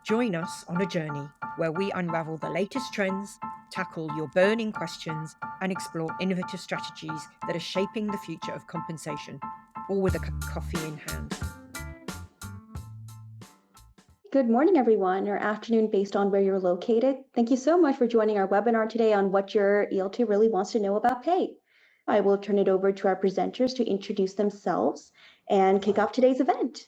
Join us on a journey where we unravel the latest trends, tackle your burning questions, and explore innovative strategies that are shaping the future of compensation, all with a cup of coffee in hand. Good morning, everyone, or afternoon based on where you're located. Thank you so much for joining our webinar today on what your ELT really wants to know about pay. I will turn it over to our presenters to introduce themselves and kick off today's event.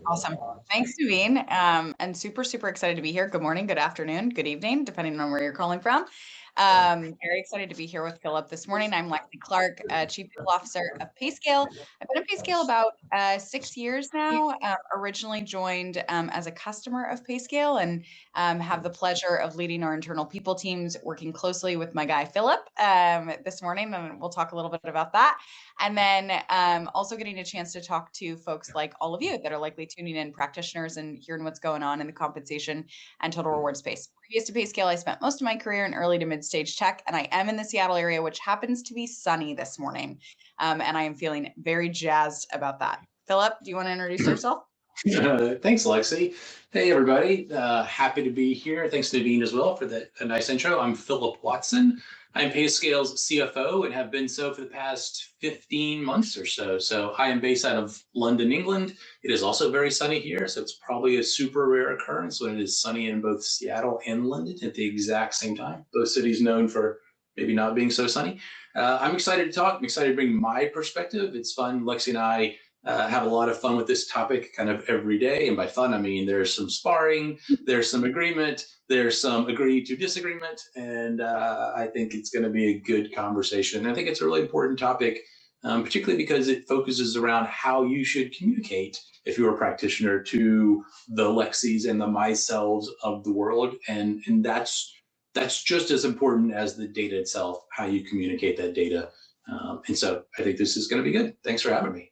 Awesome. Thanks, Naveen. And super excited to be here. Good morning, good afternoon, good evening, depending on where you're calling from. Very excited to be here with Philip this morning. I'm Lexi Clarke, Chief People Officer of Payscale. I've been at Payscale about 6 years now. Originally joined as a customer of Payscale and have the pleasure of leading our internal people teams, working closely with my guy Philip this morning, and we'll talk a little bit about that. And then also getting a chance to talk to folks like all of you that are likely tuning in, practitioners, and hearing what's going on in the compensation and total reward space. Previous to Payscale, I spent most of my career in early to mid-stage tech, and I am in the Seattle area, which happens to be sunny this morning. And I am feeling very jazzed about that. Philip, do you want to introduce yourself? Thanks, Lexi. Hey, everybody. Happy to be here. Thanks, Naveen, as well, for a nice intro. I'm Philip Watson. I'm Payscale's CFO and have been so for the past 15 months or so. So I am based out of London, England. It is also very sunny here, so it's probably a super rare occurrence when it is sunny in both Seattle and London at the exact same time. Both cities known for maybe not being so sunny. I'm excited to talk. I'm excited to bring my perspective. It's fun. Lexi and I have a lot of fun with this topic kind of every day. And by fun, I mean there's some sparring, there's some agreement, there's some agree to disagreement. And I think it's going to be a good conversation. I think it's a really important topic, particularly because it focuses around how you should communicate if you're a practitioner to the Lexis and the myselves of the world. And that's just as important as the data itself, how you communicate that data. And so I think this is going to be good. Thanks for having me.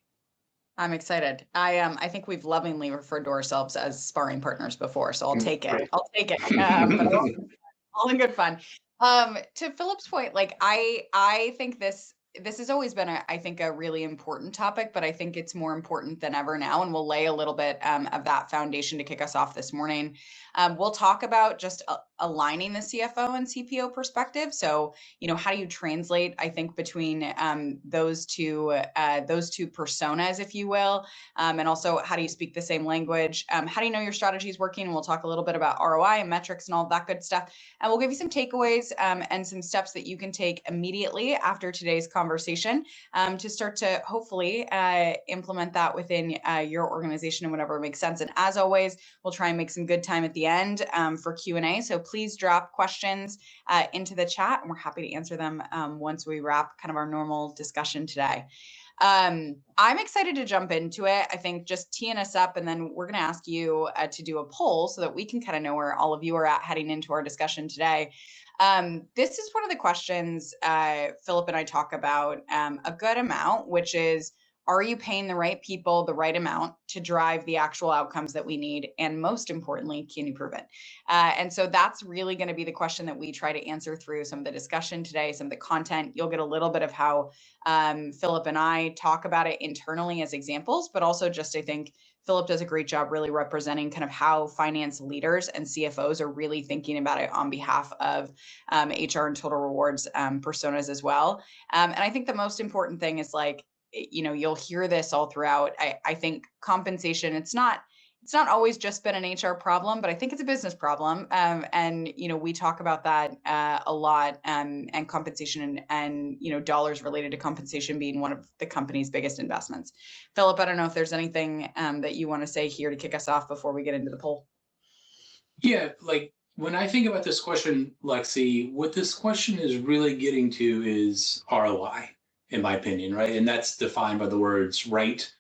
I'm excited. I think we've lovingly referred to ourselves as sparring partners before, so I'll take it. I'll take it. But all in good fun. To Philip's point, like I think this has always been I think a really important topic, but I think it's more important than ever now, and we'll lay a little bit of that foundation to kick us off this morning. We'll talk about just aligning the CFO and CPO perspective. So, how do you translate, I think, between those two personas, if you will, and also how do you speak the same language? How do you know your strategy is working? And we'll talk a little bit about ROI and metrics and all that good stuff. And we'll give you some takeaways and some steps that you can take immediately after today's conversation to start to hopefully implement that within your organization and whatever makes sense. And as always, we'll try and make some good time at the end for Q&A. So please drop questions into the chat, and we're happy to answer them once we wrap kind of our normal discussion today. I'm excited to jump into it. I think just teeing us up, and then we're going to ask you to do a poll so that we can kind of know where all of you are at heading into our discussion today. This is one of the questions Philip and I talk about a good amount, which is, are you paying the right people the right amount to drive the actual outcomes that we need? And most importantly, can you prove it? And so that's really going to be the question that we try to answer through some of the discussion today, some of the content. You'll get a little bit of how Philip and I talk about it internally as examples, but also just, I think, Philip does a great job really representing kind of how finance leaders and CFOs are really thinking about it on behalf of HR and total rewards personas as well. And I think the most important thing is, like, you'll hear this all throughout. I think compensation, it's not always just been an HR problem, but I think it's a business problem. And we talk about that a lot, and compensation and dollars related to compensation being one of the company's biggest investments. Philip, I don't know if there's anything that you want to say here to kick us off before we get into the poll. Yeah, like when I think about this question, Lexi, what this question is really getting to is ROI, in my opinion, right? And that's defined by the words right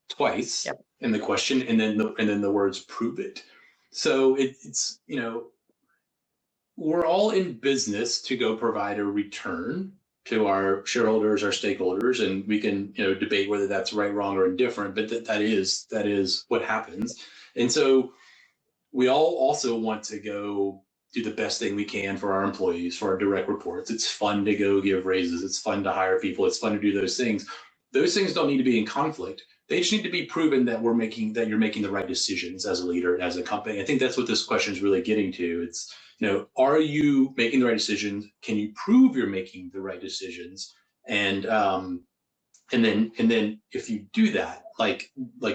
twice in the question, and then the words prove it. So it's we're all in business to go provide a return to our shareholders, our stakeholders, and we can debate whether that's right, wrong, or indifferent, but that is what happens. And so we all also want to go do the best thing we can for our employees, for our direct reports. It's fun to go give raises. It's fun to hire people. It's fun to do those things. Those things don't need to be in conflict. They just need to be proven that you're making the right decisions as a leader and as a company. I think that's what this question is really getting to. It's, are you making the right decisions? Can you prove you're making the right decisions? And then if you do that, like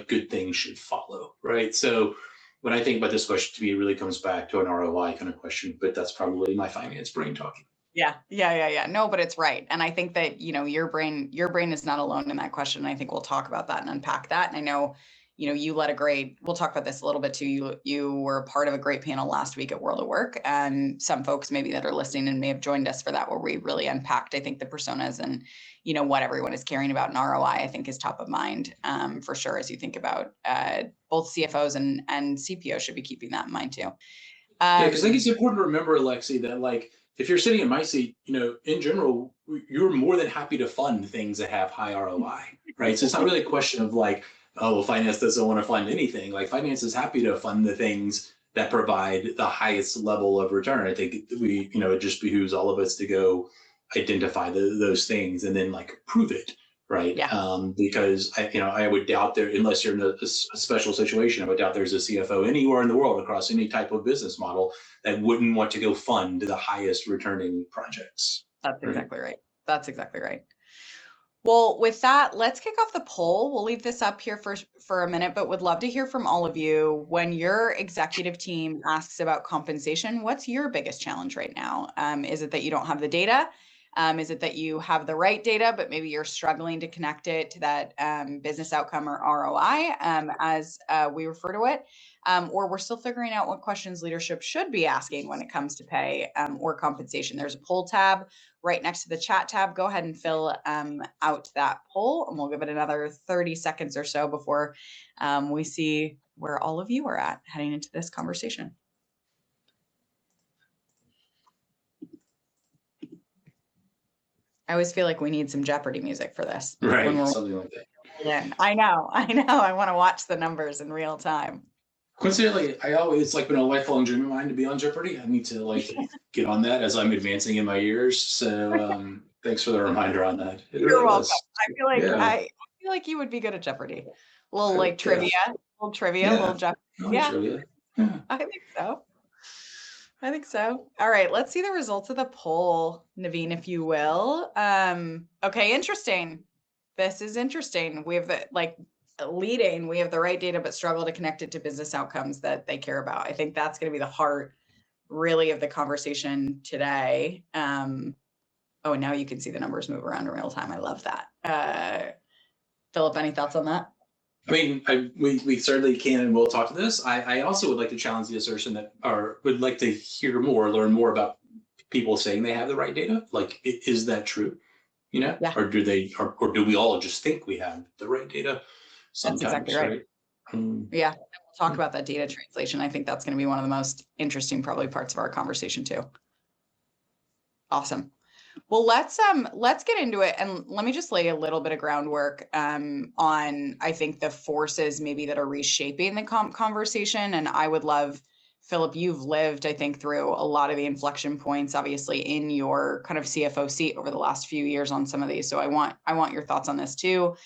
good things should follow, right? So when I think about this question, to me, it really comes back to an ROI kind of question, but that's probably my finance brain talking. Yeah. No, but it's right. And I think that, your brain is not alone in that question. And I think we'll talk about that and unpack that. And I know, we'll talk about this a little bit too. You were part of a great panel last week at World of Work, and some folks maybe that are listening and may have joined us for that, where we really unpacked, I think, the personas and, what everyone is caring about in ROI, I think is top of mind for sure. As you think about both CFOs and CPO should be keeping that in mind too. Yeah, because I think it's important to remember, Lexi, that if you're sitting in my seat, in general, you're more than happy to fund things that have high ROI, right? So it's not really a question of finance doesn't want to fund anything. Finance is happy to fund the things that provide the highest level of return. I think it just behooves all of us to go identify those things and then prove it, right? Yeah. Because I would doubt there, unless you're in a special situation, I would doubt there's a CFO anywhere in the world across any type of business model that wouldn't want to go fund the highest returning projects. That's exactly right. That's exactly right. Well, with that, let's kick off the poll. We'll leave this up here for a minute, but would love to hear from all of you. When your executive team asks about compensation, what's your biggest challenge right now? Is it that you don't have the data? Is it that you have the right data, but maybe you're struggling to connect it to that business outcome or ROI, as we refer to it? Or we're still figuring out what questions leadership should be asking when it comes to pay or compensation. There's a poll tab right next to the chat tab. Go ahead and fill out that poll, and we'll give it another 30 seconds or so before we see where all of you are at heading into this conversation. I always feel like we need some Jeopardy music for this. Right, something like that. Yeah, I know. I want to watch the numbers in real time. Coincidentally, it's been a lifelong dream of mine to be on Jeopardy. I need to get on that as I'm advancing in my years. So thanks for the reminder on that. You're welcome. I feel like you would be good at Jeopardy. A little trivia, little Jeopardy. Yeah. Trivia. Yeah. I think so. All right, let's see the results of the poll, Naveen, if you will. Okay, interesting. This is interesting. We have we have the right data, but struggle to connect it to business outcomes that they care about. I think that's going to be the heart, really, of the conversation today. And now you can see the numbers move around in real time. I love that. Philip, any thoughts on that? I mean, we certainly can and will talk to this. I also would like to challenge the assertion would like to learn more about people saying they have the right data. Is that true? Yeah. Or do we all just think we have the right data? Sometimes, that's exactly right. Yeah, we'll talk about that data translation. I think that's going to be one of the most interesting, probably, parts of our conversation too. Awesome. Well, let's get into it, and let me just lay a little bit of groundwork on, I think, the forces maybe that are reshaping the conversation. And I would love, Philip, you've lived, I think, through a lot of the inflection points, obviously, in your kind of CFO seat over the last few years on some of these. So I want your thoughts on this too.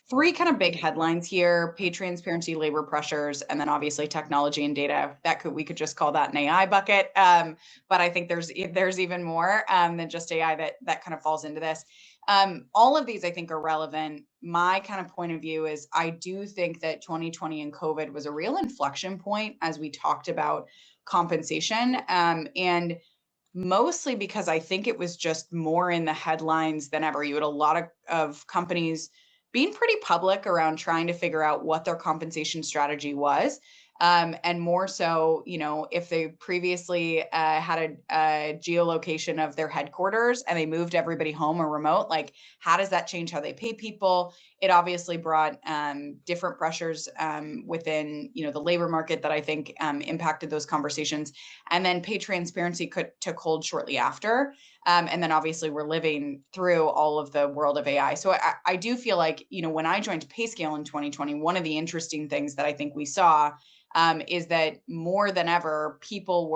3 kind of big headlines here: pay transparency, labor pressures, and then obviously technology and data. We could just call that an AI bucket. But I think there's even more than just AI that kind of falls into this. All of these, I think, are relevant. My kind of point of view is I do think that 2020 and COVID was a real inflection point as we talked about compensation. And mostly because I think it was just more in the headlines than ever. You had a lot of companies being pretty public around trying to figure out what their compensation strategy was. And more so, if they previously had a geolocation of their headquarters and they moved everybody home or remote, how does that change how they pay people? It obviously brought different pressures within, the labor market that I think impacted those conversations. And then pay transparency took hold shortly after. And then obviously we're living through all of the world of AI. So I do feel like, when I joined Payscale in 2020, one of the interesting things that I think we saw is that more than ever, people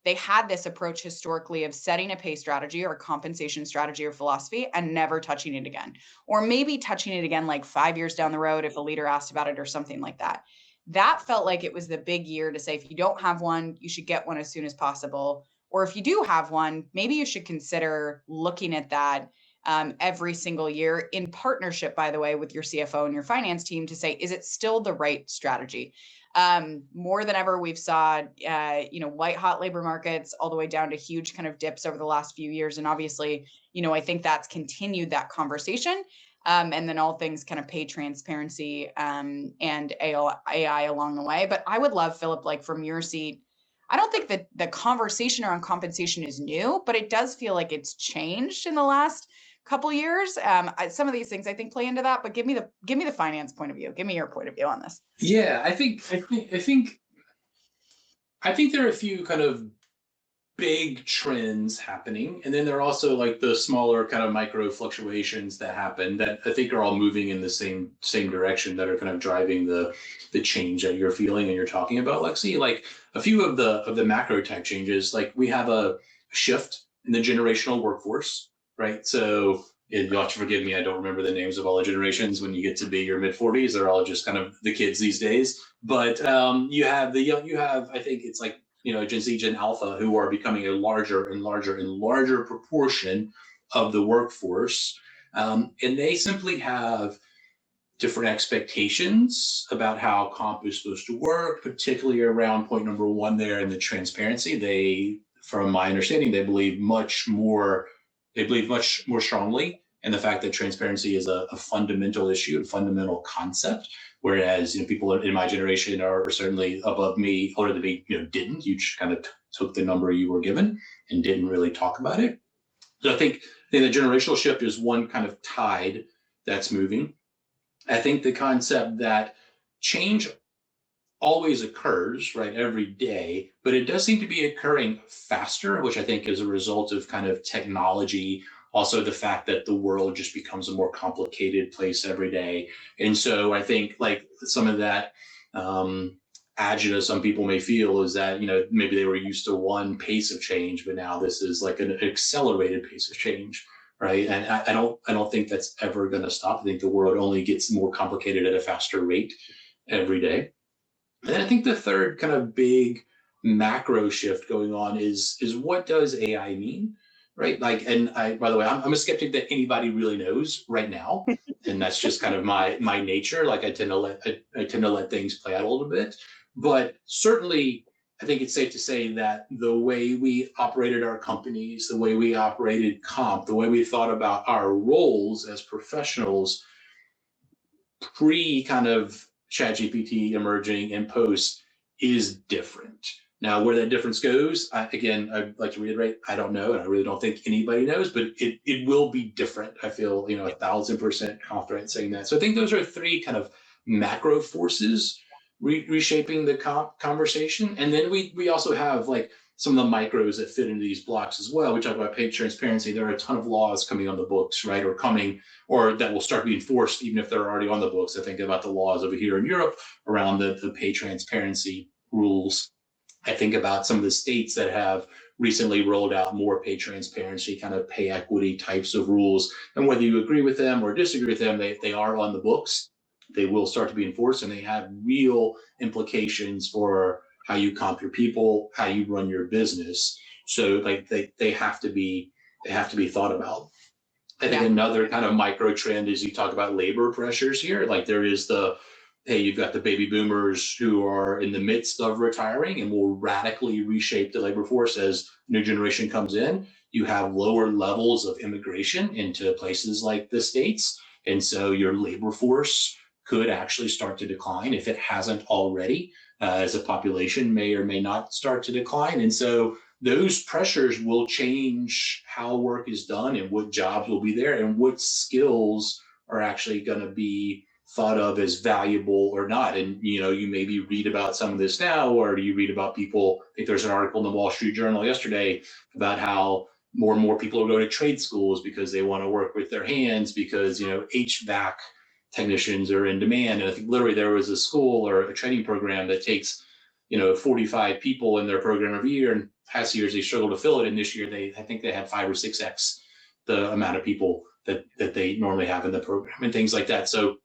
they had this approach historically of setting a pay strategy or a compensation strategy or philosophy and never touching it again, or maybe touching it again like 5 years down the road if a leader asked about it or something like that. That felt like it was the big year to say, if you don't have one, you should get one as soon as possible. Or if you do have one, maybe you should consider looking at that every single year in partnership, by the way, with your CFO and your finance team to say, is it still the right strategy? More than ever, we've saw, white hot labor markets all the way down to huge kind of dips over the last few years. And obviously, I think that's continued that conversation. And then all things kind of pay transparency and AI along the way. But I would love, Philip, like from your seat, I don't think that the conversation around compensation is new, but it does feel like it's changed in the last couple years. Some of these things I think play into that, but give me the finance point of view. Give me your point of view on this. Yeah, I think there are a few kind of big trends happening, and then there are also like the smaller kind of micro fluctuations that happen that I think are all moving in the same direction, that are kind of driving the change that you're feeling and you're talking about, Lexi. Like a few of the macro tech changes, like we have a shift in the generational workforce, right? So you'll have to forgive me, I don't remember the names of all the generations. When you get to be your mid 40s, they're all just kind of the kids these days. But you have I think it's like, Gen Z, Gen Alpha, who are becoming a larger and larger and larger proportion of the workforce. And they simply have different expectations about how comp is supposed to work, particularly around point number one there in the transparency. They, from my understanding, they believe much more strongly in the fact that transparency is a fundamental issue, a fundamental concept. Whereas people in my generation are certainly above me, older than me, didn't. You just kind of took the number you were given and didn't really talk about it. So I think the generational shift is one kind of tide that's moving. I think the concept that change always occurs, right, every day, but it does seem to be occurring faster, which I think is a result of kind of technology. Also, the fact that the world just becomes a more complicated place every day. And so I think like some of that agita some people may feel is that, maybe they were used to one pace of change, but now this is like an accelerated pace of change, right? And I don't think that's ever going to stop. I think the world only gets more complicated at a faster rate every day. And then I think the third kind of big macro shift going on is what does AI mean? Right. Like, and by the way, I'm a skeptic that anybody really knows right now. And that's just kind of my nature. Like I tend to let things play out a little bit. But certainly, I think it's safe to say that the way we operated our companies, the way we operated comp, the way we thought about our roles as professionals pre kind of ChatGPT emerging and post is different. Now, where that difference goes, again, I'd like to reiterate, I don't know, and I really don't think anybody knows, but it will be different. I feel, 1,000% confident saying that. So I think those are three kind of macro forces reshaping the conversation. And then we also have like some of the micros that fit into these blocks as well. We talk about pay transparency. There are a ton of laws coming on the books, right? Or that will start being enforced, even if they're already on the books. I think about the laws over here in Europe around the pay transparency rules. I think about some of the states that have recently rolled out more pay transparency, kind of pay equity types of rules. And whether you agree with them or disagree with them, they are on the books. They will start to be enforced, and they have real implications for how you comp your people, how you run your business. So like they have to be thought about. I think another kind of micro trend is you talk about labor pressures here. Like there is you've got the baby boomers who are in the midst of retiring and will radically reshape the labor force as new generation comes in. You have lower levels of immigration into places like the States. And so your labor force could actually start to decline if it hasn't already, as a population may or may not start to decline. And so those pressures will change how work is done and what jobs will be there and what skills are actually going to be thought of as valuable or not. And, you maybe read about some of this now, or you read about people, I think there's an article in the Wall Street Journal yesterday about how more and more people are going to trade schools because they want to work with their hands because, HVAC technicians are in demand. And I think literally there was a school or a training program that takes 45 people in their program every year, and past years they struggled to fill it, and this year I think they had 5 or 6x the amount of people that they normally have in the program and things like that. So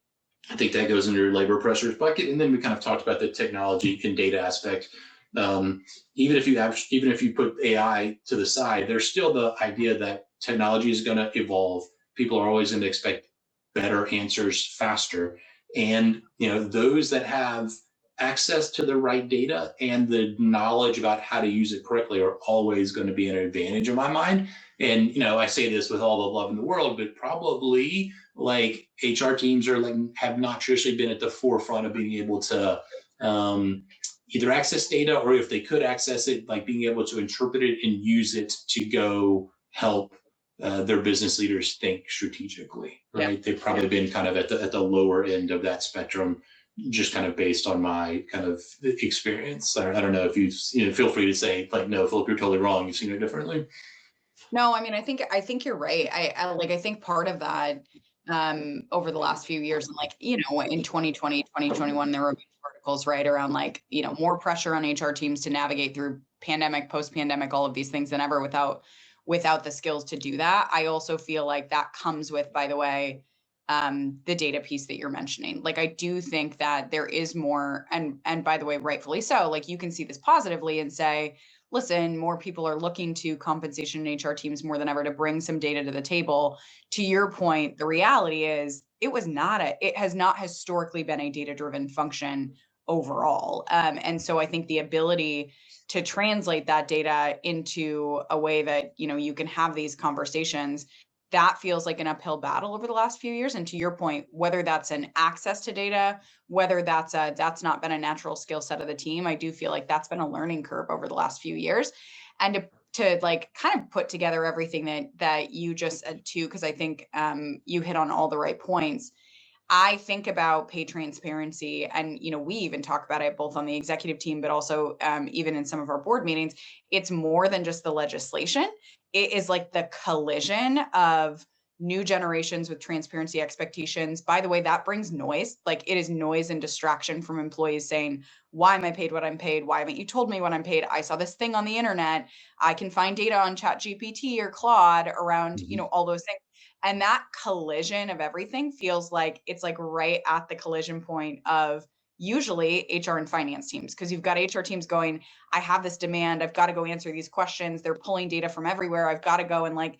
I think that goes into your labor pressures bucket. And then we kind of talked about the technology and data aspect. Even if you put AI to the side, there's still the idea that technology is going to evolve. People are always going to expect better answers faster. And those that have access to the right data and the knowledge about how to use it correctly are always going to be an advantage in my mind. And I say this with all the love in the world, but probably like HR teams have not traditionally been at the forefront of being able to either access data, or if they could access it, like being able to interpret it and use it to go help their business leaders think strategically, right? Yeah. They've probably been kind of at the lower end of that spectrum, just kind of based on my kind of experience. I don't know if you feel free to say like, no, Philip, you're totally wrong. You've seen it differently. No, I mean, I think you're right. I think part of that over the last few years, and in 2020, 2021, there were articles right around more pressure on HR teams to navigate through pandemic, post-pandemic, all of these things than ever without the skills to do that. I also feel like that comes with, by the way, the data piece that you're mentioning. I do think that there is more, and by the way, rightfully so, you can see this positively and say, listen, more people are looking to compensation and HR teams more than ever to bring some data to the table. To your point, the reality is it has not historically been a data-driven function overall. And so I think the ability to translate that data into a way that, you can have these conversations, that feels like an uphill battle over the last few years. And to your point, whether that's an access to data, whether that's not been a natural skill set of the team, I do feel like that's been a learning curve over the last few years. And to kind of put together everything that you just said too, because I think you hit on all the right points. I think about pay transparency, and we even talk about it both on the executive team, but also even in some of our board meetings. It's more than just the legislation. It is like the collision of new generations with transparency expectations. By the way, that brings noise. It is noise and distraction from employees saying, why am I paid what I'm paid? Why haven't you told me what I'm paid? I saw this thing on the internet. I can find data on ChatGPT or Claude around, all those things. And that collision of everything feels like it's right at the collision point of usually HR and finance teams, because you've got HR teams going, I have this demand, I've got to go answer these questions. They're pulling data from everywhere. I've got to go and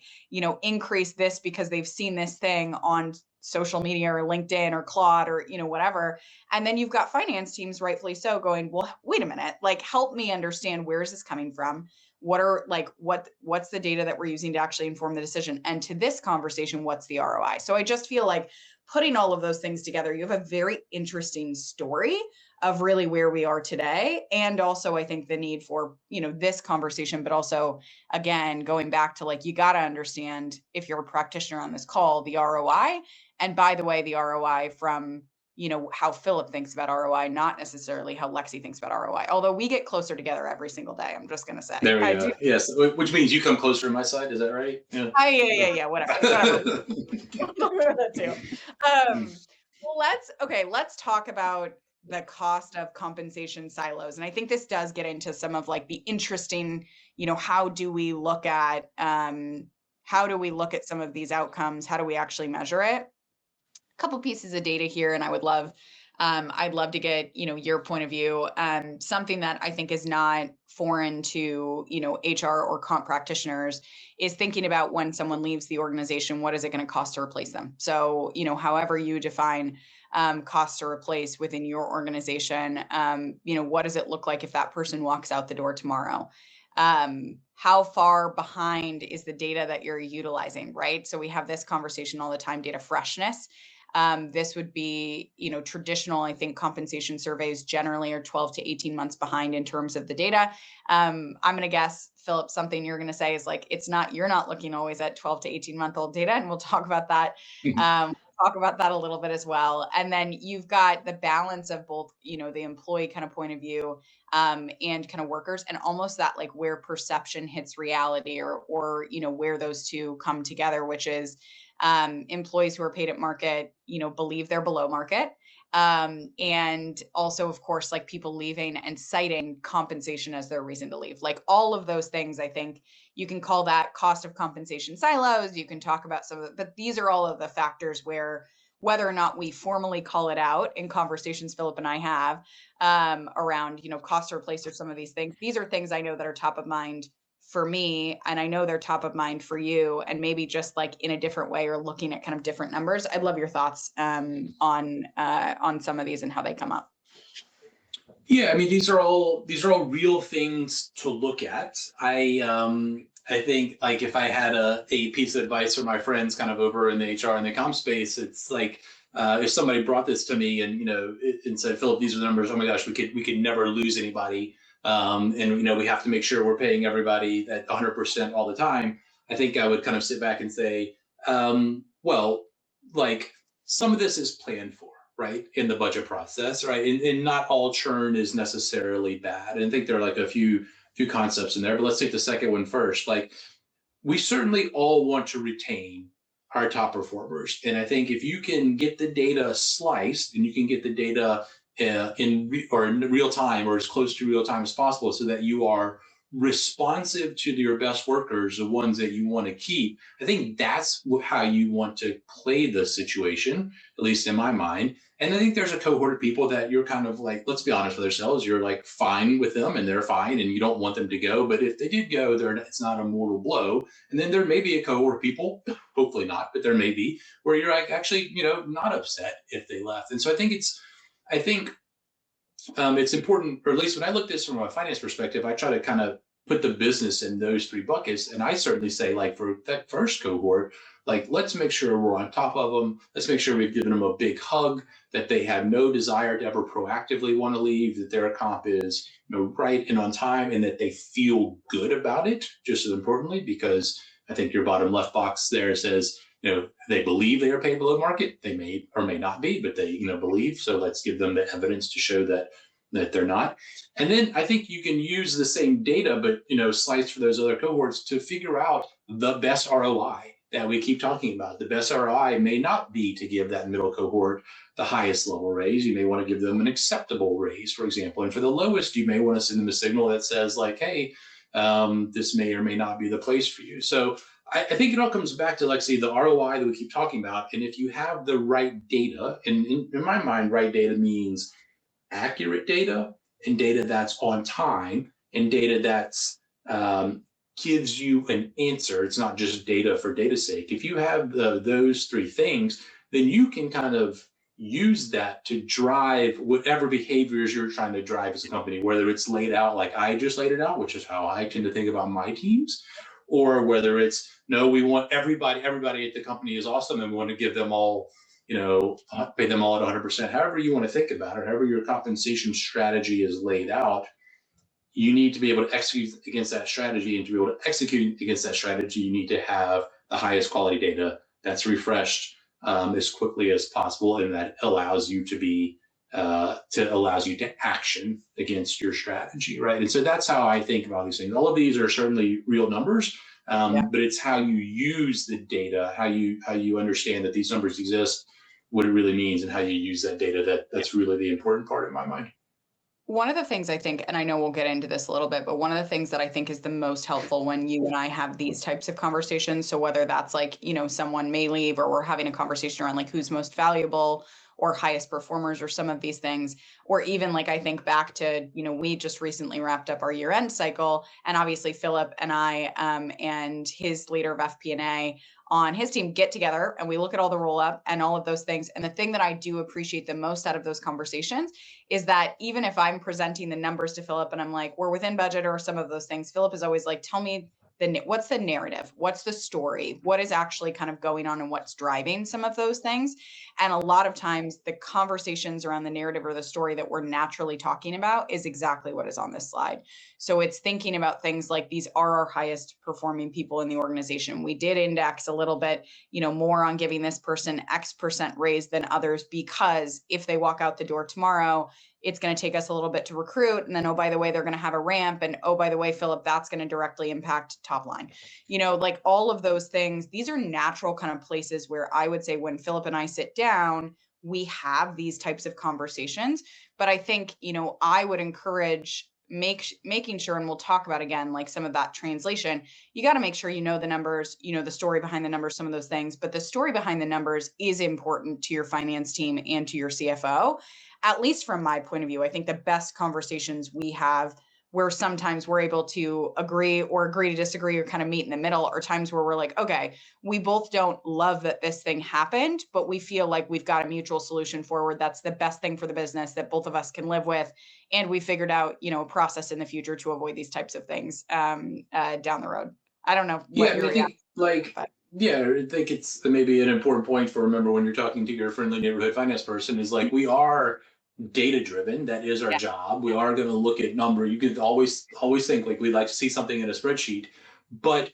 increase this because they've seen this thing on social media or LinkedIn or Claude or, whatever. And then you've got finance teams, rightfully so, going, well, wait a minute, help me understand, where is this coming from? What's the data that we're using to actually inform the decision? And to this conversation, what's the ROI? So I just feel like putting all of those things together, you have a very interesting story of really where we are today. And also I think the need for, this conversation, but also again, going back to you got to understand, if you're a practitioner on this call, the ROI. And by the way, the ROI from how Philip thinks about ROI, not necessarily how Lexi thinks about ROI. Although we get closer together every single day, I'm just going to say. There we go. Yes, which means you come closer to my side. Is that right? Yeah. Yeah. Whatever. That too. Well, let's talk about the cost of compensation silos. And I think this does get into some of the interesting, how do we look at some of these outcomes? How do we actually measure it? Couple pieces of data here, and I'd love to get your point of view. Something that I think is not foreign to HR or comp practitioners is thinking about, when someone leaves the organization, what is it going to cost to replace them? So however you define cost to replace within your organization, what does it look like if that person walks out the door tomorrow? How far behind is the data that you're utilizing, right? So we have this conversation all the time, data freshness. This would be, traditional, I think compensation surveys generally are 12 to 18 months behind in terms of the data. I'm going to guess, Philip, something you're going to say is you're not looking always at 12 to 18-month-old data. And we'll talk about that. Talk about that a little bit as well. And then you've got the balance of both, the employee kind of point of view, and kind of workers, and almost that where perception hits reality, or where those two come together, which is employees who are paid at market, believe they're below market. And also, of course, like people leaving and citing compensation as their reason to leave. Like all of those things, I think you can call that cost of compensation silos. You can talk about some of it, but these are all of the factors where whether or not we formally call it out in conversations Philip and I have around, cost to replace or some of these things. These are things I know that are top of mind for me, and I know they're top of mind for you, and maybe just like in a different way or looking at kind of different numbers. I'd love your thoughts on some of these and how they come up. Yeah, I mean, these are all real things to look at. I think like if I had a piece of advice for my friends kind of over in the HR and the comm space, it's like if somebody brought this to me and and said, Philip, these are the numbers. Oh my gosh, we could never lose anybody, and we have to make sure we're paying everybody at 100% all the time. I think I would kind of sit back and say, well, like some of this is planned for, right, in the budget process, right, and not all churn is necessarily bad. And I think there are like a few concepts in there, but let's take the second one first. Like we certainly all want to retain our top performers, and I think if you can get the data sliced and you can get the data in real time or as close to real time as possible, so that you are responsive to your best workers, the ones that you want to keep, I think that's how you want to play the situation, at least in my mind. And I think there's a cohort of people that you're kind of like, let's be honest with ourselves, you're like fine with them and they're fine and you don't want them to go. But if they did go, it's not a mortal blow. And then there may be a cohort of people, hopefully not, but there may be, where you're like actually, not upset if they left. And so I think it's important, or at least when I look at this from a finance perspective, I try to kind of put the business in those three buckets. And I certainly say, like, for that first cohort, like, let's make sure we're on top of them. Let's make sure we've given them a big hug, that they have no desire to ever proactively want to leave, that their comp is right and on time, and that they feel good about it, just as importantly, because I think your bottom left box there says, they believe they are paid below market. They may or may not be, but they, believe. So let's give them the evidence to show that they're not. And then I think you can use the same data, but, slice for those other cohorts to figure out the best ROI that we keep talking about. The best ROI may not be to give that middle cohort the highest level raise. You may want to give them an acceptable raise, for example. And for the lowest, you may want to send them a signal that says like, hey, this may or may not be the place for you. So I think it all comes back to, Lexi, the ROI that we keep talking about. And if you have the right data, and in my mind, right data means accurate data and data that's on time and data that's gives you an answer. It's not just data for data's sake. If you have those three things, then you can kind of use that to drive whatever behaviors you're trying to drive as a company, whether it's laid out like I just laid it out, which is how I tend to think about my teams, or whether it's, no, we want everybody at the company is awesome and we want to give them all, pay them all at 100%. However you want to think about it, however your compensation strategy is laid out, you need to be able to execute against that strategy. And to be able to execute against that strategy, you need to have the highest quality data that's refreshed as quickly as possible, and that allows you to action against your strategy, right? And so that's how I think about these things. All of these are certainly real numbers, but it's how you use the data, how you understand that these numbers exist, what it really means, and how you use that data. That's really the important part in my mind. One of the things I think, and I know we'll get into this a little bit, but one of the things that I think is the most helpful when you and I have these types of conversations, so whether that's like, someone may leave or we're having a conversation around like who's most valuable or highest performers or some of these things, or even like I think back to, we just recently wrapped up our year-end cycle, and obviously Philip and I and his leader of FP&A on his team get together and we look at all the roll up and all of those things. And the thing that I do appreciate the most out of those conversations is that even if I'm presenting the numbers to Philip and I'm like, we're within budget or some of those things, Philip is always like, tell me what's the narrative? What's the story? What is actually kind of going on and what's driving some of those things? And a lot of times the conversations around the narrative or the story that we're naturally talking about is exactly what is on this slide. So it's thinking about things like these are our highest performing people in the organization. We did index a little bit, more on giving this person X% raise than others, because if they walk out the door tomorrow, it's going to take us a little bit to recruit. And then, oh, by the way, they're going to have a ramp. And oh, by the way, Philip, that's going to directly impact top line. Like all of those things, these are natural kind of places where I would say when Philip and I sit down, we have these types of conversations. But I think, I would encourage making sure, and we'll talk about again, like some of that translation, you got to make sure you know the numbers, the story behind the numbers, some of those things. But the story behind the numbers is important to your finance team and to your CFO, at least from my point of view. I think the best conversations we have, where sometimes we're able to agree to disagree or kind of meet in the middle, or times where we're like, okay, we both don't love that this thing happened, but we feel like we've got a mutual solution forward that's the best thing for the business that both of us can live with. And we figured out, a process in the future to avoid these types of things down the road. I don't know what your reaction. I think it's maybe an important point to remember when you're talking to your friendly neighborhood finance person is like, we are data driven. That is our job. We are going to look at number. You could always think like we'd like to see something in a spreadsheet, but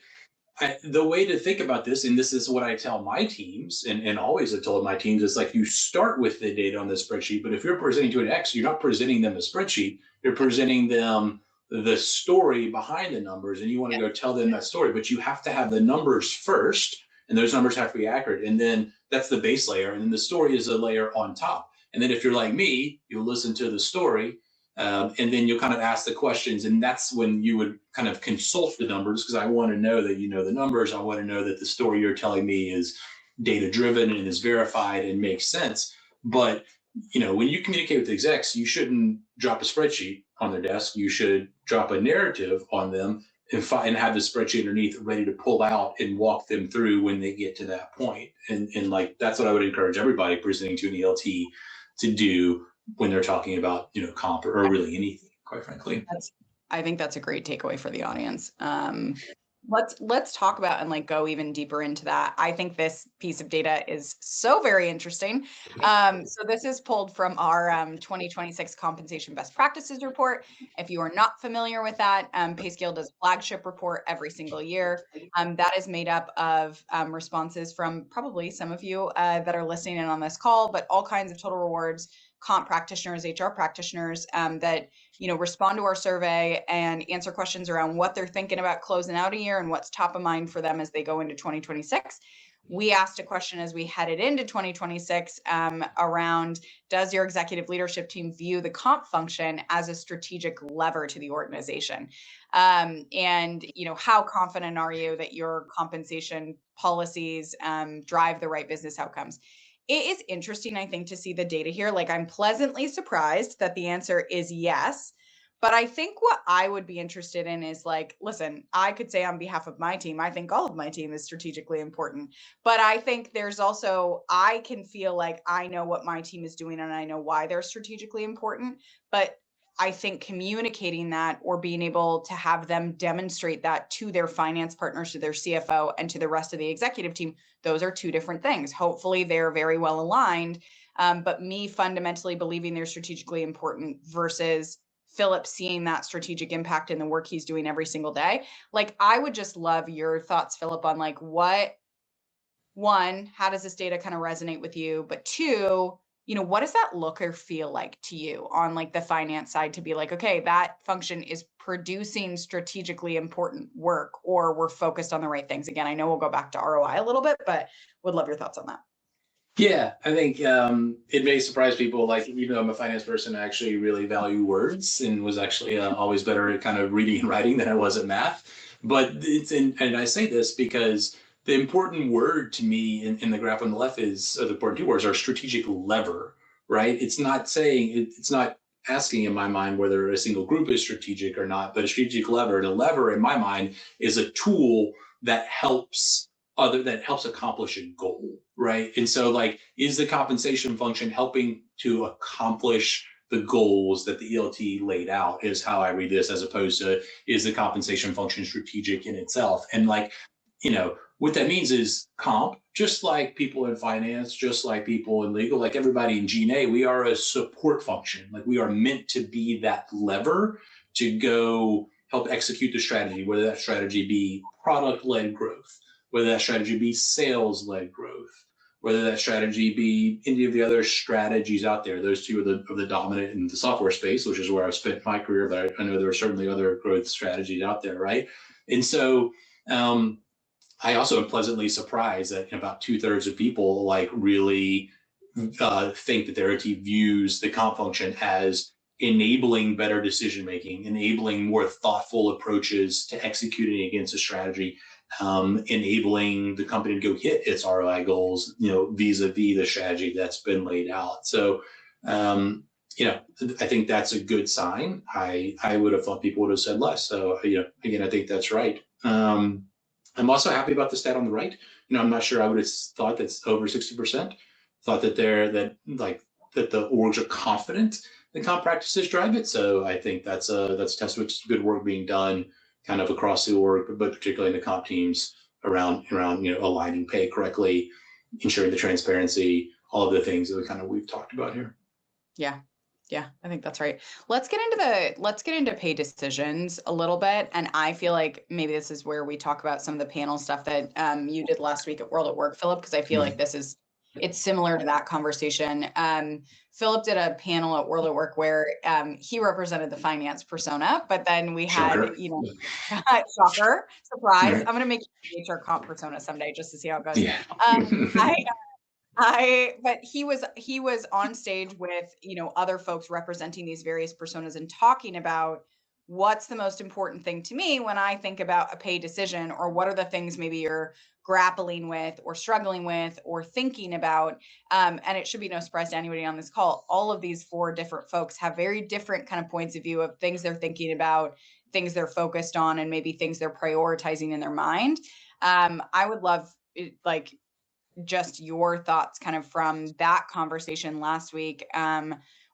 the way to think about this, and this is what I tell my teams, and always have told my teams, is like, you start with the data on the spreadsheet, but if you're presenting to an X, you're not presenting them a spreadsheet, you're presenting them the story behind the numbers, and you want to go tell them that story, but you have to have the numbers first, and those numbers have to be accurate, and then that's the base layer, and then the story is a layer on top. And then if you're like me, you'll listen to the story, and then you'll kind of ask the questions, and that's when you would kind of consult the numbers, because I want to know that you know the numbers. I want to know that the story you're telling me is data driven and is verified and makes sense. But when you communicate with execs, you shouldn't drop a spreadsheet on their desk. You should drop a narrative on them and have the spreadsheet underneath ready to pull out and walk them through when they get to that point. And like, that's what I would encourage everybody presenting to an ELT to do when they're talking about, comp or really anything, quite frankly. I think that's a great takeaway for the audience. Let's talk about and like go even deeper into that. I think this piece of data is so very interesting. So this is pulled from our 2026 compensation best practices report. If you are not familiar with that, Payscale does a flagship report every single year. That is made up of responses from probably some of you that are listening in on this call, but all kinds of total rewards, comp practitioners, HR practitioners that respond to our survey and answer questions around what they're thinking about closing out a year and what's top of mind for them as they go into 2026. We asked a question as we headed into 2026 around, does your executive leadership team view the comp function as a strategic lever to the organization? And how confident are you that your compensation policies drive the right business outcomes? It is interesting, I think, to see the data here. Like, I'm pleasantly surprised that the answer is yes. But I think what I would be interested in is like, listen, I could say on behalf of my team, I think all of my team is strategically important. But I think there's also, I can feel like I know what my team is doing and I know why they're strategically important. But I think communicating that or being able to have them demonstrate that to their finance partners, to their CFO, and to the rest of the executive team, those are two different things. Hopefully they're very well aligned, but me fundamentally believing they're strategically important versus Philip seeing that strategic impact in the work he's doing every single day. Like, I would just love your thoughts, Philip, on like one, how does this data kind of resonate with you? But two, what does that look or feel like to you on like the finance side to be like, okay, that function is producing strategically important work, or we're focused on the right things? Again, I know we'll go back to ROI a little bit, but would love your thoughts on that. Yeah, I think it may surprise people. Like, even though I'm a finance person, I actually really value words and was actually always better at kind of reading and writing than I was at math. But and I say this because the important word to me in the graph on the left is, the important two words are strategic lever, right? It's not asking in my mind whether a single group is strategic or not, but a strategic lever. And a lever in my mind is a tool that helps accomplish a goal, right? And so, like, is the compensation function helping to accomplish the goals that the ELT laid out, is how I read this, as opposed to, is the compensation function strategic in itself? And like, what that means is comp, just like people in finance, just like people in legal, like everybody in G&A, we are a support function. Like, we are meant to be that lever to go help execute the strategy, whether that strategy be product-led growth, whether that strategy be sales-led growth, whether that strategy be any of the other strategies out there. Those two are the dominant in the software space, which is where I've spent my career, but I know there are certainly other growth strategies out there, right? And so I also am pleasantly surprised that about 2/3 of people like really think that their ELT views the comp function as enabling better decision making, enabling more thoughtful approaches to executing against a strategy, enabling the company to go hit its ROI goals, vis-a-vis the strategy that's been laid out. So, I think that's a good sign. I would have thought people would have said less. So, again, I think that's right. I'm also happy about the stat on the right. I'm not sure I would have thought that's over 60%. Thought that that the orgs are confident the comp practices drive it. So I think that's testament to good work being done kind of across the org, but particularly in the comp teams around aligning pay correctly, ensuring the transparency, all of the things that we've talked about here. Yeah, I think that's right. Let's get into pay decisions a little bit. And I feel like maybe this is where we talk about some of the panel stuff that you did last week at World at Work, Philip, because I feel like it's similar to that conversation. Philip did a panel at World at Work where he represented the finance persona, but then we had, shocker, surprise. Right. I'm going to make you HR comp persona someday just to see how it goes. Yeah. But he was on stage with, other folks representing these various personas and talking about what's the most important thing to me when I think about a pay decision, or what are the things maybe you're grappling with or struggling with or thinking about. And it should be no surprise to anybody on this call. All of these 4 different folks have very different kind of points of view of things they're thinking about, things they're focused on, and maybe things they're prioritizing in their mind. I would love just your thoughts kind of from that conversation last week,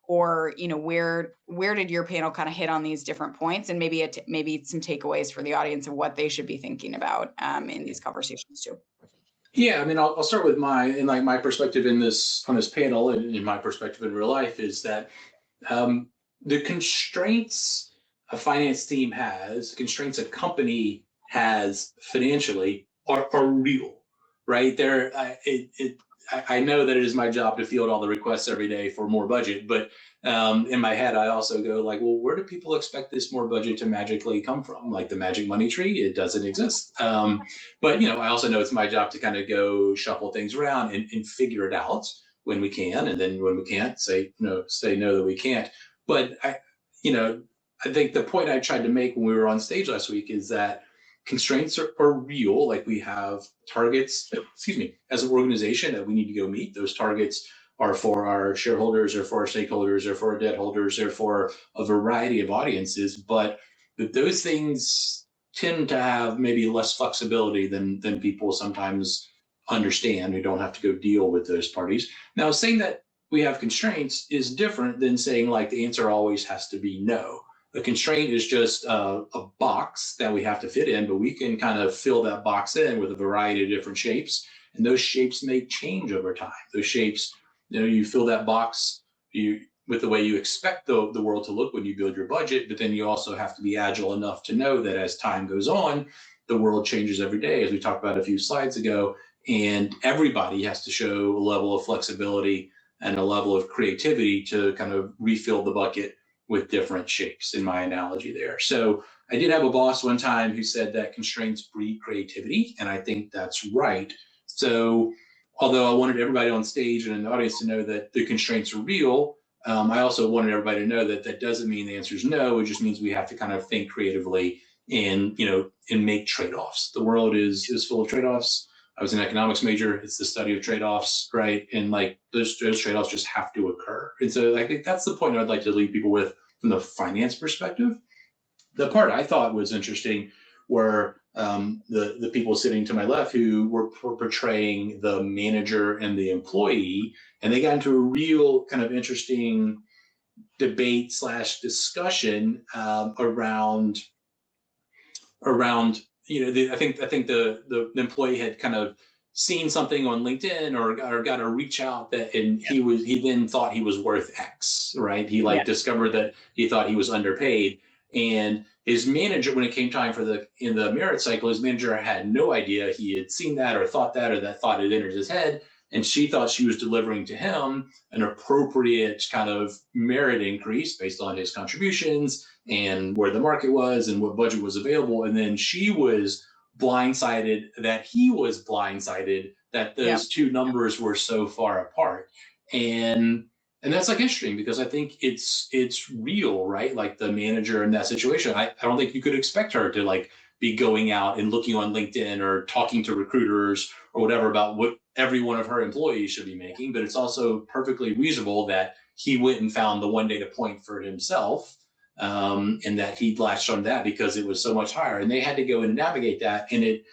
or where did your panel kind of hit on these different points, and maybe some takeaways for the audience of what they should be thinking about in these conversations too. Yeah, I mean, I'll start with my perspective on this panel, and in my perspective in real life is that the constraints a finance team has, constraints a company has financially are real. Right there, I know that it is my job to field all the requests every day for more budget, but in my head, I also go like, well, where do people expect this more budget to magically come from? Like the magic money tree, it doesn't exist. But I also know it's my job to kind of go shuffle things around and figure it out when we can, and then when we can't, say no that we can't. But I think the point I tried to make when we were on stage last week is that constraints are real. Like we have targets, as an organization that we need to go meet. Those targets are for our shareholders or for our stakeholders or for our debt holders or for a variety of audiences. But those things tend to have maybe less flexibility than people sometimes understand who don't have to go deal with those parties. Now, saying that we have constraints is different than saying like the answer always has to be no. A constraint is just a box that we have to fit in, but we can kind of fill that box in with a variety of different shapes. And those shapes may change over time. Those shapes, you fill that box with the way you expect the world to look when you build your budget, but then you also have to be agile enough to know that as time goes on, the world changes every day, as we talked about a few slides ago, and everybody has to show a level of flexibility and a level of creativity to kind of refill the bucket with different shapes, in my analogy there. So I did have a boss one time who said that constraints breed creativity, and I think that's right. So although I wanted everybody on stage and in the audience to know that the constraints are real, I also wanted everybody to know that that doesn't mean the answer is no. It just means we have to kind of think creatively and make trade-offs. The world is full of trade-offs. I was an economics major. It's the study of trade-offs, right? And like those trade-offs just have to occur. And so I think that's the point I'd like to leave people with from the finance perspective. The part I thought was interesting were the people sitting to my left who were portraying the manager and the employee, and they got into a real kind of interesting debate / discussion around I think the employee had kind of seen something on LinkedIn or got a reach out and he then thought he was worth X, right? He discovered that he thought he was underpaid, and his manager, when it came time in the merit cycle, his manager had no idea he had seen that or thought that thought had entered his head. And she thought she was delivering to him an appropriate kind of merit increase based on his contributions and where the market was and what budget was available. And then she was blindsided that he was blindsided that those two numbers were so far apart. And that's like interesting because I think it's real, right? Like the manager in that situation, I don't think you could expect her to like be going out and looking on LinkedIn or talking to recruiters or whatever about what every one of her employees should be making. But it's also perfectly reasonable that he went and found the one data point for himself, and that he latched on that because it was so much higher. And they had to go and navigate that. And it,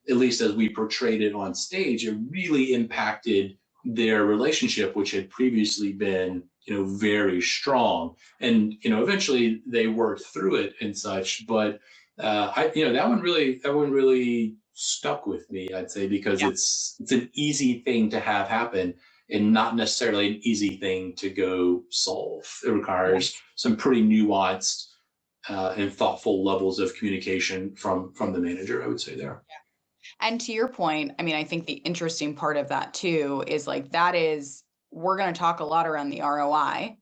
at least as we portrayed it on stage, it really impacted their relationship, which had previously been, very strong. And, eventually they worked through it and such. But that one really stuck with me, I'd say, because Yeah. it's an easy thing to have happen and not necessarily an easy thing to go solve. It requires some pretty nuanced and thoughtful levels of communication from the manager, I would say there. And to your point, I mean, I think the interesting part of that too is like we're going to talk a lot around the ROI.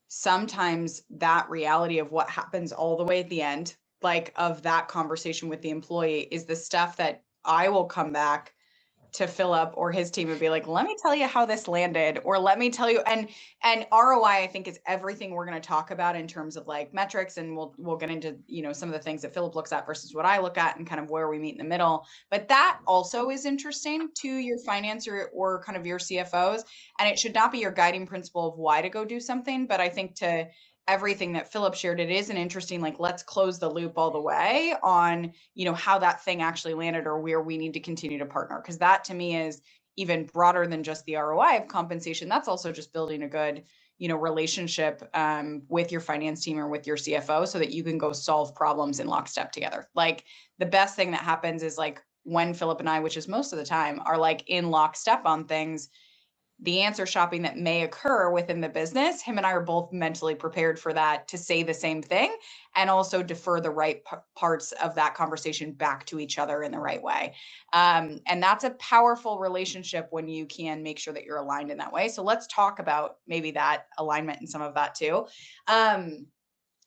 Sometimes that reality of what happens all the way at the end, like of that conversation with the employee, is the stuff that I will come back to Philip or his team and be like, let me tell you how this landed, or let me tell you. And ROI, I think, is everything we're going to talk about in terms of like metrics. And we'll get into, some of the things that Philip looks at versus what I look at and kind of where we meet in the middle. But that also is interesting to your finance or kind of your CFOs. And it should not be your guiding principle of why to go do something. But I think to everything that Philip shared, it is an interesting, like, let's close the loop all the way on, how that thing actually landed or where we need to continue to partner. Because that to me is even broader than just the ROI of compensation. That's also just building a good, relationship with your finance team or with your CFO so that you can go solve problems in lockstep together. Like the best thing that happens is like when Philip and I, which is most of the time, are like in lockstep on things, the answer shopping that may occur within the business, him and I are both mentally prepared for that, to say the same thing and also defer the right parts of that conversation back to each other in the right way. And that's a powerful relationship when you can make sure that you're aligned in that way. So let's talk about maybe that alignment and some of that too.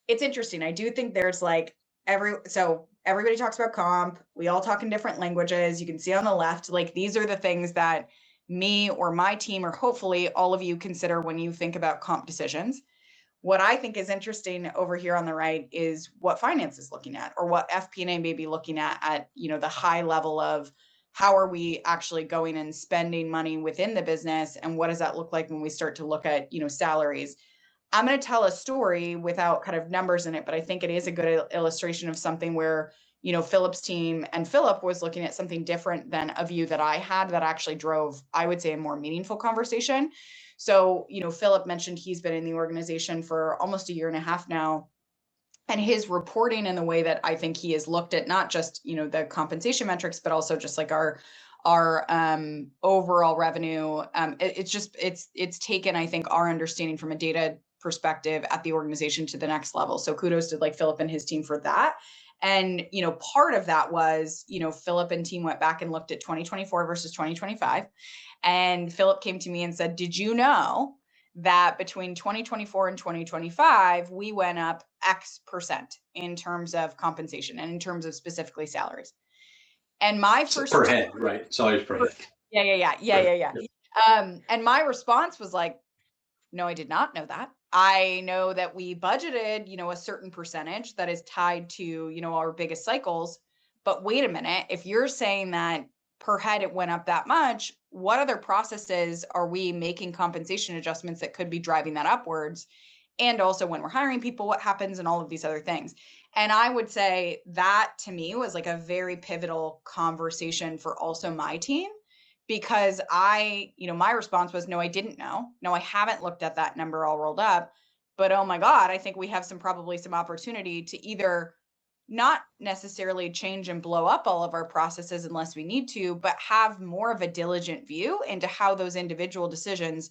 It's interesting. I do think there's like everybody talks about comp. We all talk in different languages. You can see on the left, like these are the things that me or my team, or hopefully all of you, consider when you think about comp decisions. What I think is interesting over here on the right is what finance is looking at, or what FP&A may be looking at, the high level of how are we actually going and spending money within the business, and what does that look like when we start to look at, salaries. I'm going to tell a story without kind of numbers in it, but I think it is a good illustration of something where, Philip's team and Philip was looking at something different than a view that I had that actually drove, I would say, a more meaningful conversation. So, Philip mentioned he's been in the organization for almost a year and a half now. And his reporting and the way that I think he has looked at not just, the compensation metrics, but also just like our overall revenue. It's taken, I think, our understanding from a data perspective at the organization to the next level. So kudos to like Philip and his team for that. And, part of that was, Philip and team went back and looked at 2024 versus 2025. And Philip came to me and said, did you know that between 2024 and 2025, we went up X% in terms of compensation and in terms of specifically salaries? And my first per head, right? Salaries per head. Yeah. And my response was like, no, I did not know that. I know that we budgeted, a certain percentage that is tied to, our biggest cycles. But wait a minute, if you're saying that per head it went up that much, what other processes are we making compensation adjustments that could be driving that upwards? And also when we're hiring people, what happens and all of these other things. And I would say that to me was like a very pivotal conversation for also my team, because my response was, no, I didn't know. No, I haven't looked at that number all rolled up, but oh my God, I think we have probably some opportunity to either not necessarily change and blow up all of our processes unless we need to, but have more of a diligent view into how those individual decisions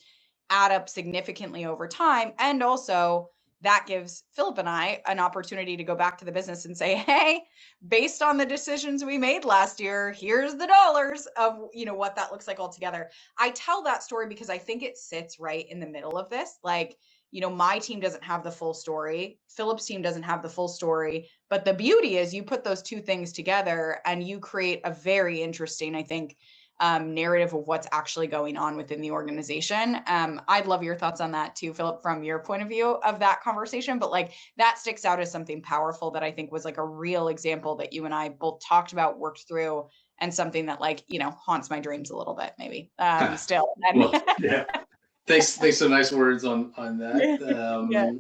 add up significantly over time. And also that gives Philip and I an opportunity to go back to the business and say, hey, based on the decisions we made last year, here's the dollars of, what that looks like altogether. I tell that story because I think it sits right in the middle of this. Like, my team doesn't have the full story. Philip's team doesn't have the full story. But the beauty is you put those two things together and you create a very interesting, I think, narrative of what's actually going on within the organization. I'd love your thoughts on that too, Philip, from your point of view of that conversation. But like that sticks out as something powerful that I think was like a real example that you and I both talked about, worked through, and something that like, haunts my dreams a little bit, maybe still. Well, yeah. Thanks for nice words on that. Yeah.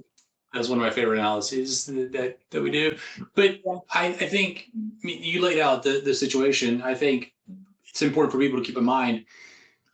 That's one of my favorite analyses that we do. But Yeah. I think you laid out the situation. I think it's important for people to keep in mind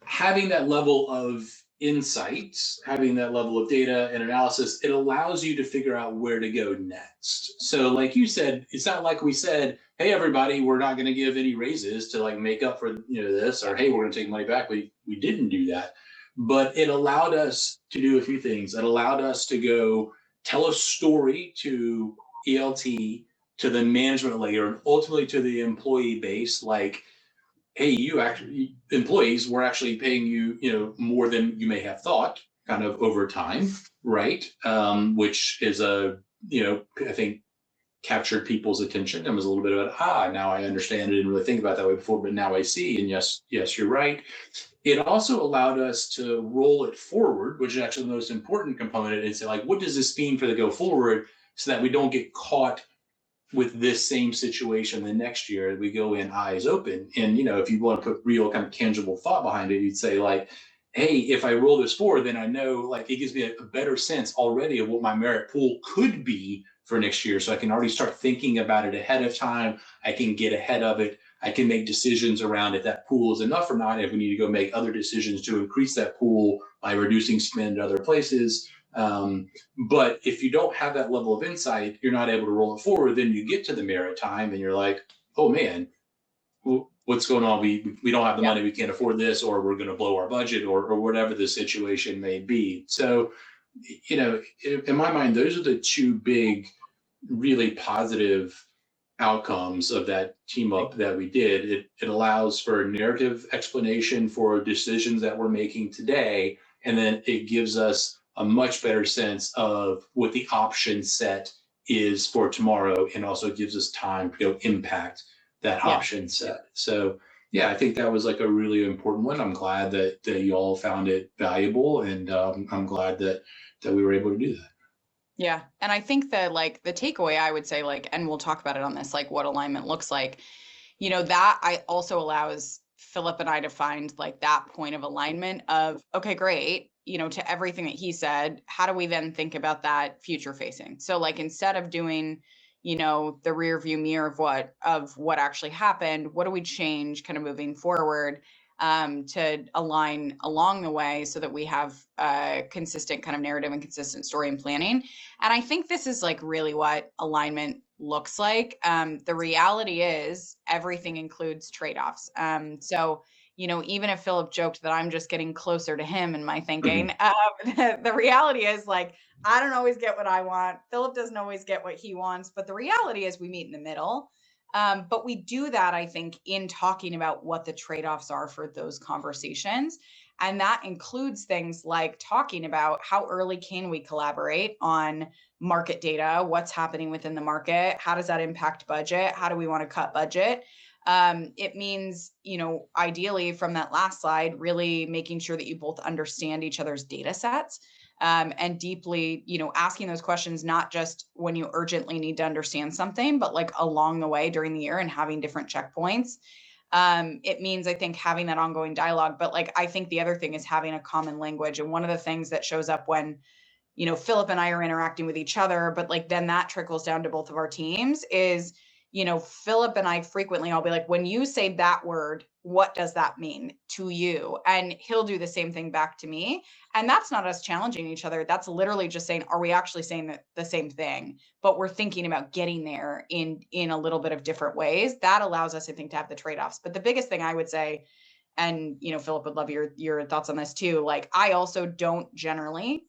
having that level of insights, having that level of data and analysis. It allows you to figure out where to go next. So, like you said, it's not like we said, "Hey, everybody, we're not going to give any raises to like make up for this," or "Hey, we're going to take money back." We didn't do that, but it allowed us to do a few things. It allowed us to go tell a story to ELT, to the management layer, and ultimately to the employee base, like, hey, employees, we're actually paying you, more than you may have thought, kind of over time, right? Which is I think captured people's attention and was a little bit of now I understand. I didn't really think about it that way before, but now I see. And yes, you're right. It also allowed us to roll it forward, which is actually the most important component, and say, like, what does this mean for the go forward, so that we don't get caught with this same situation the next year. We go in eyes open. And if you want to put real kind of tangible thought behind it, you'd say, like, hey, if I roll this forward, then I know, like, it gives me a better sense already of what my merit pool could be for next year. So I can already start thinking about it ahead of time. I can get ahead of it. I can make decisions around if that pool is enough or not, if we need to go make other decisions to increase that pool by reducing spend at other places. But if you don't have that level of insight, you're not able to roll it forward. Then you get to the merit time and you're like, oh man, what's going on? We don't have the money, we can't afford this, or we're going to blow our budget, or whatever the situation may be. So, in my mind, those are the two big, really positive outcomes of that team up that we did. It allows for a narrative explanation for decisions that we're making today, and then it gives us a much better sense of what the option set is for tomorrow, and also gives us time to impact that option set. So I think that was like a really important one. I'm glad that you all found it valuable, and I'm glad that we were able to do that. Yeah. And I think that like the takeaway I would say, like, and we'll talk about it on this, like what alignment looks like, that I also allows Philip and I to find like that point of alignment of, okay, great. To everything that he said, how do we then think about that future facing? So like, instead of doing, the rear view mirror of what actually happened, what do we change kind of moving forward? To align along the way so that we have a consistent kind of narrative and consistent story and planning. And I think this is like really what alignment looks like. The reality is everything includes trade-offs. So, even if Philip joked that I'm just getting closer to him in my thinking, the reality is, like, I don't always get what I want. Philip doesn't always get what he wants, but the reality is we meet in the middle. But we do that, I think, in talking about what the trade-offs are for those conversations. And that includes things like talking about how early can we collaborate on market data, what's happening within the market, how does that impact budget, how do we want to cut budget? It means, ideally from that last slide, really making sure that you both understand each other's data sets. And deeply, asking those questions, not just when you urgently need to understand something, but like along the way during the year and having different checkpoints. It means, I think, having that ongoing dialogue. But like, I think the other thing is having a common language. And one of the things that shows up when, Philip and I are interacting with each other, but like then that trickles down to both of our teams is, Philip and I frequently, I'll be like, when you say that word, what does that mean to you? And he'll do the same thing back to me. And that's not us challenging each other. That's literally just saying, are we actually saying the same thing? But we're thinking about getting there in a little bit of different ways. That allows us, I think, to have the trade-offs. But the biggest thing I would say, and, Philip would love your thoughts on this too. Like, I also don't generally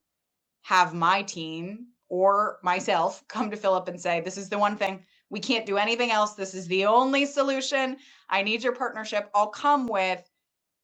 have my team or myself come to Philip and say, this is the one thing. We can't do anything else. This is the only solution. I need your partnership. I'll come with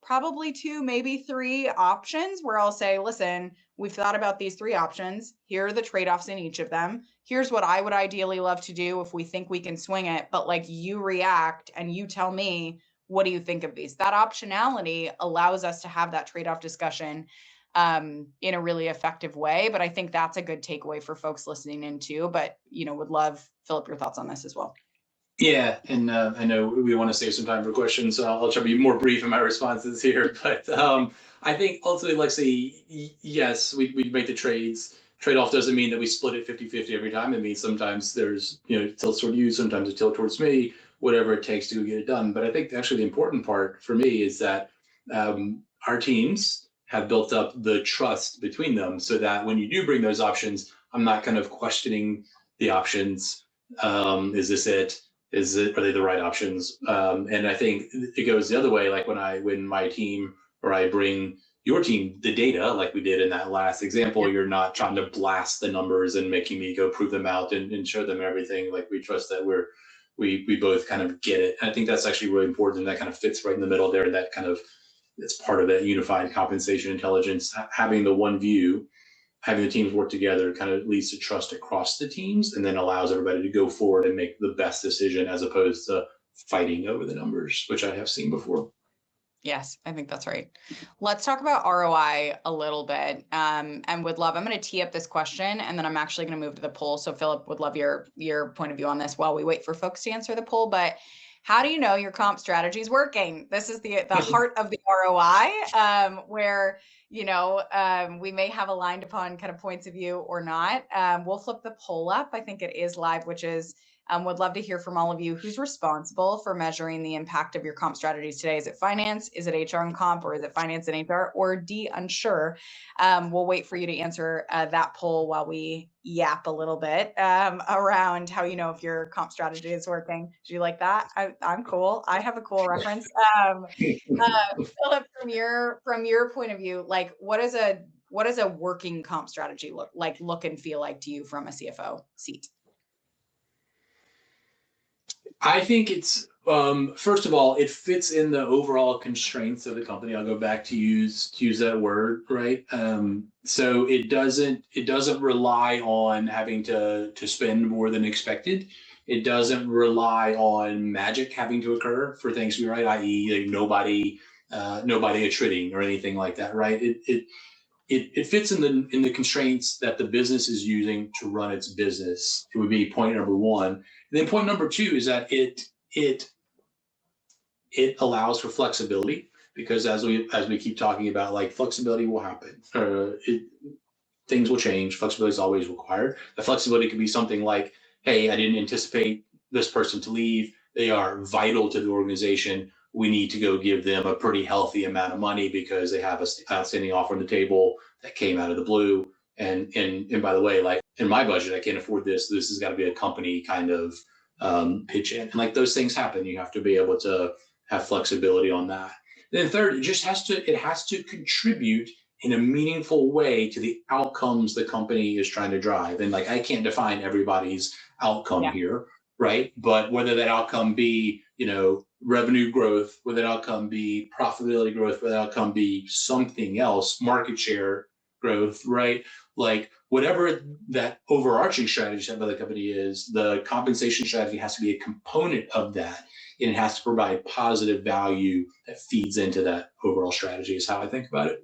probably 2, maybe 3 options where I'll say, listen, we've thought about these 3 options. Here are the trade-offs in each of them. Here's what I would ideally love to do if we think we can swing it. But like, you react and you tell me what do you think of these? That optionality allows us to have that trade-off discussion in a really effective way. But I think that's a good takeaway for folks listening in too. But, would love, Philip, your thoughts on this as well. Yeah, and I know we want to save some time for questions, so I'll try to be more brief in my responses here. But I think ultimately, Lexi, yes, we make the trades. Trade-off doesn't mean that we split it 50-50 every time. It means sometimes there's, tilt toward you, sometimes a tilt towards me, whatever it takes to get it done. But I think actually the important part for me is that our teams have built up the trust between them so that when you do bring those options, I'm not kind of questioning the options. Is this it? Are they the right options? And I think it goes the other way. Like when my team or I bring your team the data, like we did in that last example, you're not trying to blast the numbers and making me go prove them out and show them everything. Like we trust that we both kind of get it. And I think that's actually really important. And that kind of fits right in the middle there. That kind of, it's part of that unified compensation intelligence, having the one view, having the teams work together kind of leads to trust across the teams and then allows everybody to go forward and make the best decision as opposed to fighting over the numbers, which I have seen before. Yes, I think that's right. Let's talk about ROI a little bit. And I'm going to tee up this question and then I'm actually going to move to the poll. So Philip, would love your point of view on this while we wait for folks to answer the poll. But how do you know your comp strategy is working? This is the heart of the ROI, where we may have aligned upon kind of points of view or not. We'll flip the poll up. I think it is live, which is would love to hear from all of you. Who's responsible for measuring the impact of your comp strategies today? Is it finance? Is it HR and comp? Or is it finance and HR? Or D, unsure? We'll wait for you to answer that poll while we yap a little bit around how you know if your comp strategy is working. Do you like that? I'm cool. I have a cool reference. Philip, from your point of view, like what does a working comp strategy look and feel like to you from a CFO seat? I think it's first of all, it fits in the overall constraints of the company. I'll go back to use that word, right? So it doesn't rely on having to spend more than expected. It doesn't rely on magic having to occur for things to be right, i.e., like nobody attriting or anything like that, right? It fits in the constraints that the business is using to run its business. It would be point number one. And then point number two is that it allows for flexibility, because as we keep talking about, like, flexibility will happen. Things will change. Flexibility is always required. The flexibility could be something like, hey, I didn't anticipate this person to leave. They are vital to the organization. We need to go give them a pretty healthy amount of money because they have a outstanding offer on the table that came out of the blue. And by the way, like, in my budget, I can't afford this. This has got to be a company kind of pitch in. And like, those things happen. You have to be able to have flexibility on that. And then third, it has to contribute in a meaningful way to the outcomes the company is trying to drive. And like, I can't define everybody's outcome here, right? But whether that outcome be, revenue growth, whether that outcome be profitability growth, whether that outcome be something else, market share growth, right? Like, whatever that overarching strategy of the company is, the compensation strategy has to be a component of that. And it has to provide positive value that feeds into that overall strategy, is how I think about it.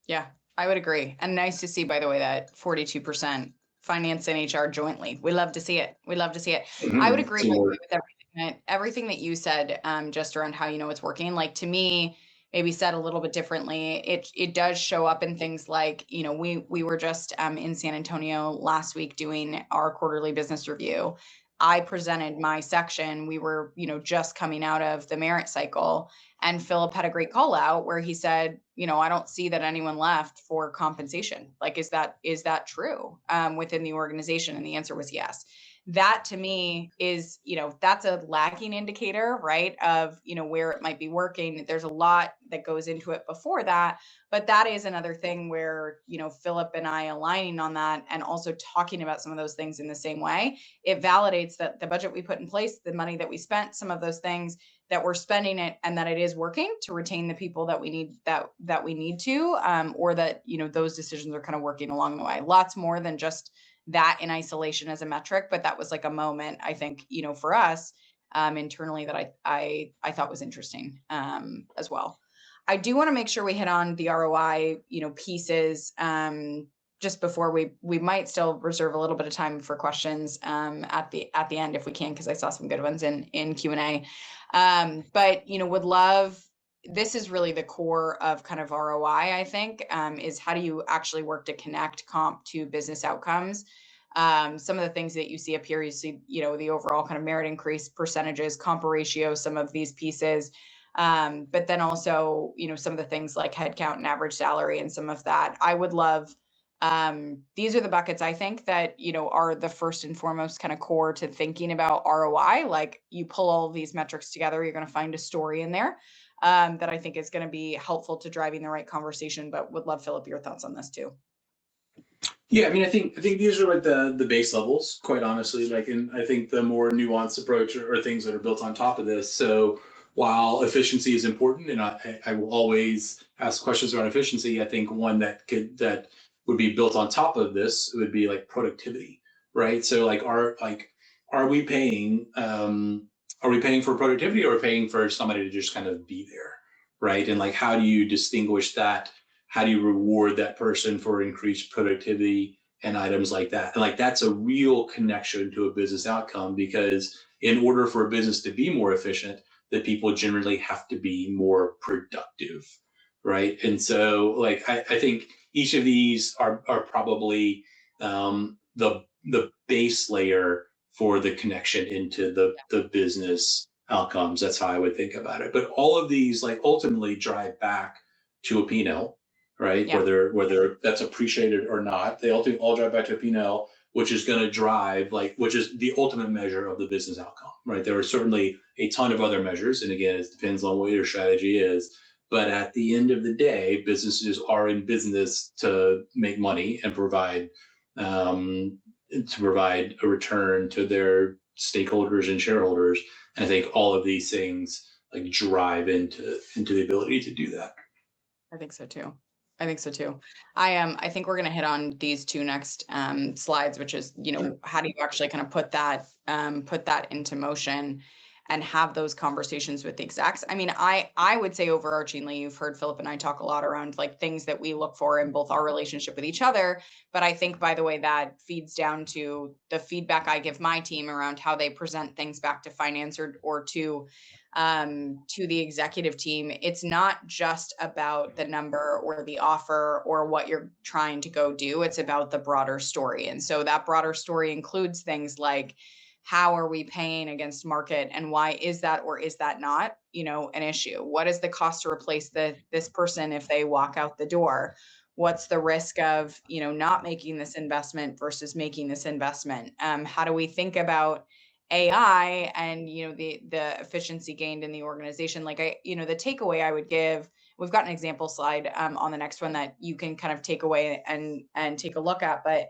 Yeah, I would agree. And nice to see, by the way, that 42% finance and HR jointly. We love to see it. Mm-hmm. I would agree with everything that you said, just around how it's working. Like, to me, maybe said a little bit differently, it does show up in things like, we were just in San Antonio last week doing our quarterly business review. I presented my section. We were, just coming out of the merit cycle, and Philip had a great call out where he said, I don't see that anyone left for compensation. Like, is that true within the organization? And the answer was yes. That to me is, that's a lagging indicator, right, of, where it might be working. There's a lot that goes into it before that, but that is another thing where, Philip and I aligning on that and also talking about some of those things in the same way, it validates that the budget we put in place, the money that we spent, some of those things that we're spending it, and that it is working to retain the people that we need, that we need to, or that, those decisions are kind of working along the way. Lots more than just that in isolation as a metric, but that was like a moment, I think, for us, internally that I thought was interesting as well. I do want to make sure we hit on the ROI, pieces just before we might still reserve a little bit of time for questions at the end if we can, because I saw some good ones in Q&A. But would love. This is really the core of kind of ROI, I think, is how do you actually work to connect comp to business outcomes? Some of the things that you see up here, you see, the overall kind of merit increase percentages, comp ratio, some of these pieces. But then also, some of the things like headcount and average salary and some of that. I would love, these are the buckets I think that, are the first and foremost kind of core to thinking about ROI. Like you pull all of these metrics together, you're going to find a story in there that I think is going to be helpful to driving the right conversation, but would love, Philip, your thoughts on this too. Yeah, I mean, I think these are like the base levels, quite honestly. Like, and I think the more nuanced approach are things that are built on top of this. So while efficiency is important, and I will always ask questions around efficiency, I think one that would be built on top of this would be like productivity, right? So like, are we paying for productivity, or are we paying for somebody to just kind of be there, right? And like, how do you distinguish that? How do you reward that person for increased productivity and items like that? And like, that's a real connection to a business outcome, because in order for a business to be more efficient, the people generally have to be more productive, right? And so like, I think each of these are probably the base layer for the connection into the business outcomes. That's how I would think about it. But all of these like ultimately drive back to a P&L, right? Yeah. Whether that's appreciated or not, they ultimately all drive back to a P&L, which is going to drive which is the ultimate measure of the business outcome, right? There are certainly a ton of other measures, and again, it depends on what your strategy is. But at the end of the day, businesses are in business to make money and provide a return to their stakeholders and shareholders. And I think all of these things like drive into the ability to do that. I think so too. I think we're going to hit on these two next slides, which is, how do you actually kind of put that into motion and have those conversations with the execs. I mean, I would say overarchingly, you've heard Philip and I talk a lot around like things that we look for in both our relationship with each other. But I think, by the way, that feeds down to the feedback I give my team around how they present things back to finance or to the executive team. It's not just about the number or the offer or what you're trying to go do. It's about the broader story. And so that broader story includes things like, how are we paying against market, and why is that or is that not, an issue? What is the cost to replace this person if they walk out the door? What's the risk of, not making this investment versus making this investment? How do we think about AI and, the efficiency gained in the organization? Like the takeaway I would give, we've got an example slide on the next one that you can kind of take away and take a look at. But,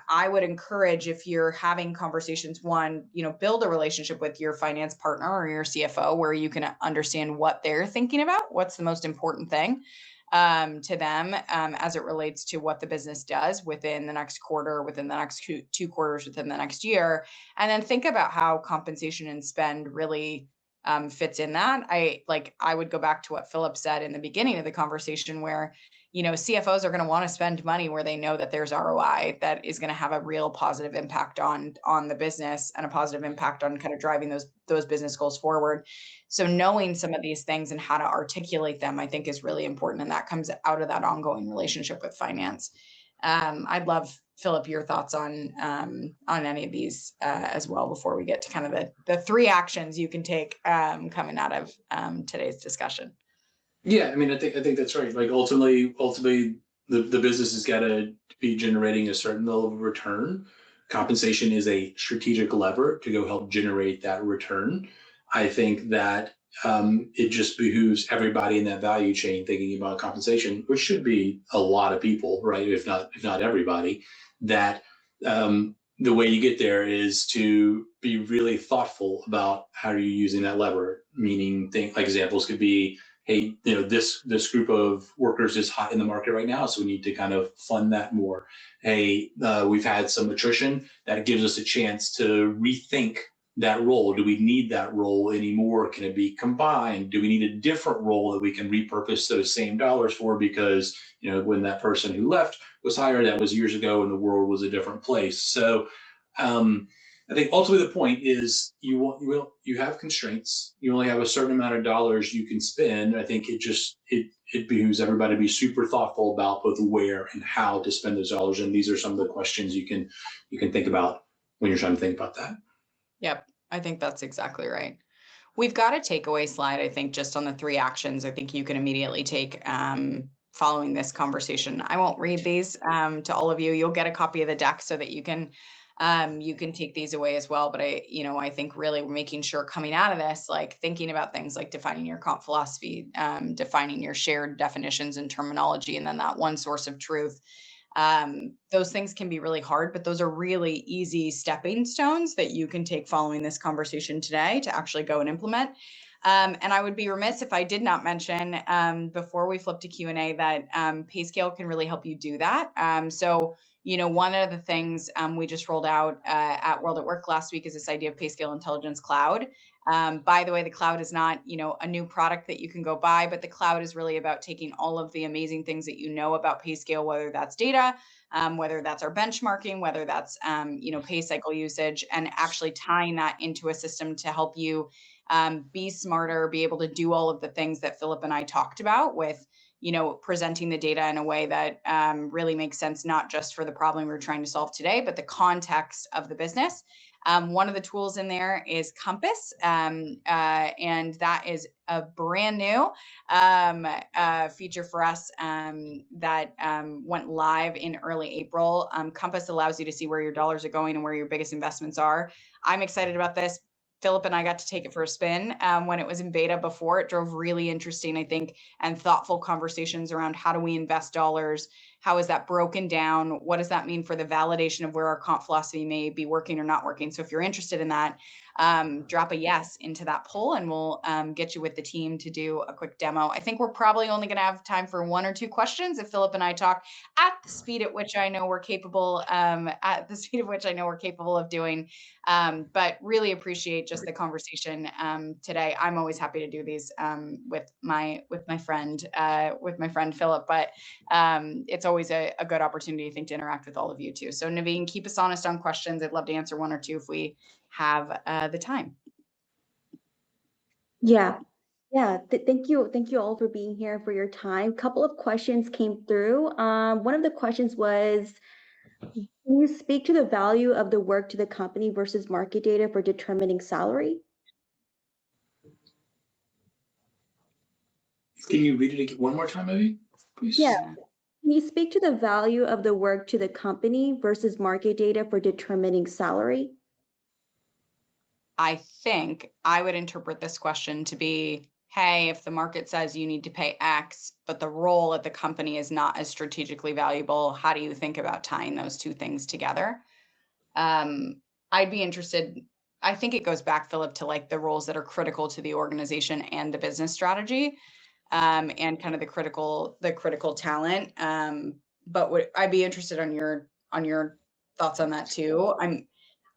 I would encourage, if you're having conversations, one, build a relationship with your finance partner or your CFO where you can understand what they're thinking about, what's the most important thing to them as it relates to what the business does within the next quarter, within the next two quarters, within the next year. And then think about how compensation and spend really fits in that. I would go back to what Philip said in the beginning of the conversation, where, CFOs are going to want to spend money where they know that there's ROI that is going to have a real positive impact on the business and a positive impact on kind of driving those business goals forward. So knowing some of these things and how to articulate them, I think, is really important. And that comes out of that ongoing relationship with finance. I'd love, Philip, your thoughts on any of these as well, before we get to kind of the three actions you can take coming out of today's discussion. Yeah, I mean, I think that's right. Like ultimately, the business has got to be generating a certain level of return. Compensation is a strategic lever to go help generate that return. I think that it just behooves everybody in that value chain thinking about compensation, which should be a lot of people, right? If not everybody, that the way you get there is to be really thoughtful about how are you using that lever. Meaning, like examples could be, hey, this group of workers is hot in the market right now, so we need to kind of fund that more. Hey, we've had some attrition that gives us a chance to rethink that role? Do we need that role anymore? Can it be combined? Do we need a different role that we can repurpose those same dollars for? Because, when that person who left was hired, that was years ago and the world was a different place. So I think ultimately the point is you have constraints. You only have a certain amount of dollars you can spend. I think it behooves everybody to be super thoughtful about both where and how to spend those dollars. And these are some of the questions you can think about when you're trying to think about that. Yep, I think that's exactly right. We've got a takeaway slide, I think, just on the 3 actions I think you can immediately take following this conversation. I won't read these to all of you. You'll get a copy of the deck so that you can take these away as well. But I think really making sure coming out of this, like thinking about things like defining your comp philosophy, defining your shared definitions and terminology, and then that one source of truth. Those things can be really hard, but those are really easy stepping stones that you can take following this conversation today to actually go and implement. And I would be remiss if I did not mention before we flip to Q&A that Payscale can really help you do that. So, one of the things we just rolled out at World at Work last week is this idea of Payscale Intelligence Cloud. By the way, the cloud is not, a new product that you can go buy, but the cloud is really about taking all of the amazing things that you know about Payscale, whether that's data, whether that's our benchmarking, whether that's, pay cycle usage, and actually tying that into a system to help you be smarter, be able to do all of the things that Philip and I talked about with, presenting the data in a way that really makes sense, not just for the problem we're trying to solve today, but the context of the business. One of the tools in there is Compass, and that is a brand new feature for us that went live in early April. Compass allows you to see where your dollars are going and where your biggest investments are. I'm excited about this. Philip and I got to take it for a spin when it was in beta before. It drove really interesting, I think, and thoughtful conversations around how do we invest dollars? How is that broken down? What does that mean for the validation of where our comp philosophy may be working or not working? So if you're interested in that, drop a yes into that poll and we'll get you with the team to do a quick demo. I think we're probably only going to have time for 1 or 2 questions if Philip and I talk at the speed at which I know we're capable, of doing. But really appreciate just the conversation today. I'm always happy to do these with my friend Philip, but it's always a good opportunity, I think, to interact with all of you too. So Naveen, keep us honest on questions. I'd love to answer 1 or 2 if we have the time. Yeah. Thank you all for being here, for your time. Couple of questions came through. One of the questions was, can you speak to the value of the work to the company versus market data for determining salary? Can you read it again 1 more time, maybe, please? Yeah. Can you speak to the value of the work to the company versus market data for determining salary? I think I would interpret this question to be, hey, if the market says you need to pay X, but the role at the company is not as strategically valuable, how do you think about tying those 2 things together? I'd be interested. I think it goes back, Philip, to like the roles that are critical to the organization and the business strategy, and kind of the critical talent. But I'd be interested on your thoughts on that too.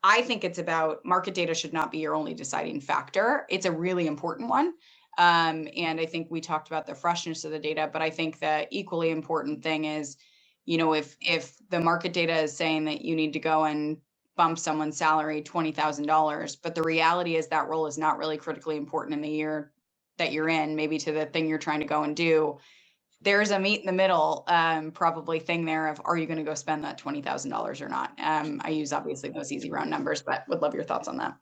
I think it's about market data should not be your only deciding factor. It's a really important one. And I think we talked about the freshness of the data, but I think the equally important thing is, if the market data is saying that you need to go and bump someone's salary $20,000, but the reality is that role is not really critically important in the year that you're in, maybe to the thing you're trying to go and do, there's a meet in the middle probably thing there of, are you going to go spend that $20,000 or not? I use obviously those easy round numbers, but would love your thoughts on that.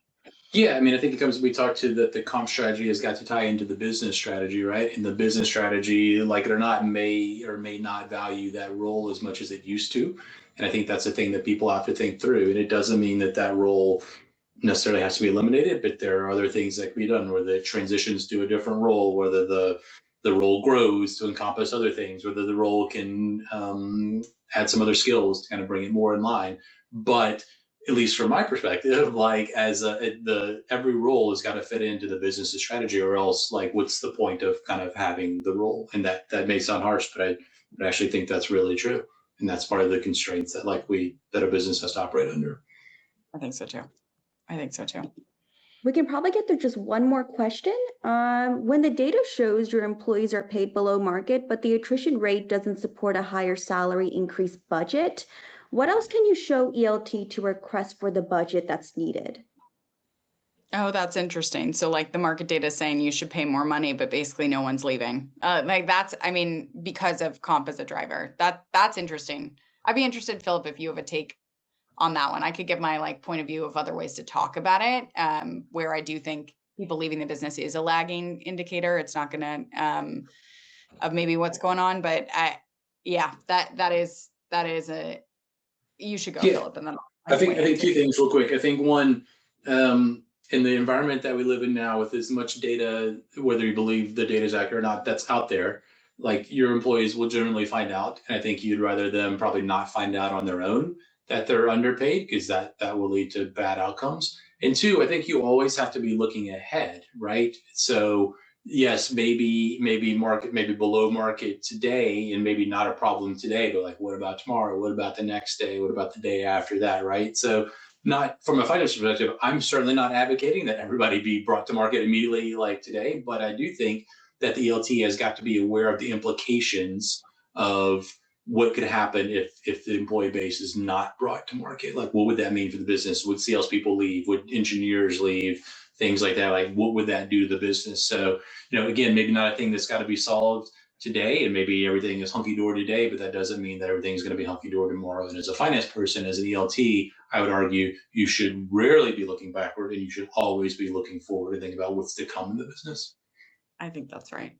Yeah, I mean, I think we talked to that the comp strategy has got to tie into the business strategy, right? And the business strategy, like it or not, may or may not value that role as much as it used to. And I think that's the thing that people have to think through. And it doesn't mean that role necessarily has to be eliminated, but there are other things that can be done, where the transitions to a different role, whether the role grows to encompass other things, whether the role can add some other skills to kind of bring it more in line. But at least from my perspective, like every role has got to fit into the business strategy, or else like what's the point of kind of having the role? And that may sound harsh, but I actually think that's really true. And that's part of the constraints that a business has to operate under. I think so too. We can probably get through just one more question. When the data shows your employees are paid below market, but the attrition rate doesn't support a higher salary increase budget, what else can you show ELT to request for the budget that's needed? Oh, that's interesting. So like the market data is saying you should pay more money, but basically no one's leaving. Like that's, I mean, because of comp as a driver. That's interesting. I'd be interested, Philip, if you have a take on that one. I could give my like point of view of other ways to talk about it, where I do think people leaving the business is a lagging indicator. It's not gonna of maybe what's going on, but yeah, that is a, you should go, Yeah. Philip, and then I think two things real quick. I think one, in the environment that we live in now, with as much data, whether you believe the data is accurate or not, that's out there, like your employees will generally find out. And I think you'd rather them probably not find out on their own that they're underpaid, because that will lead to bad outcomes. And two, I think you always have to be looking ahead, right? So yes, maybe market, maybe below market today, and maybe not a problem today, but like, what about tomorrow? What about the next day? What about the day after that, right? So not from a finance perspective, I'm certainly not advocating that everybody be brought to market immediately like today, but I do think that the ELT has got to be aware of the implications of what could happen if the employee base is not brought to market. Like, what would that mean for the business? Would salespeople leave? Would engineers leave? Things like that. Like, what would that do to the business? So, again, maybe not a thing that's got to be solved today, and maybe everything is hunky-dory today, but that doesn't mean that everything's going to be hunky-dory tomorrow. And as a finance person, as an ELT, I would argue you should rarely be looking backward, and you should always be looking forward and think about what's to come in the business. I think that's right.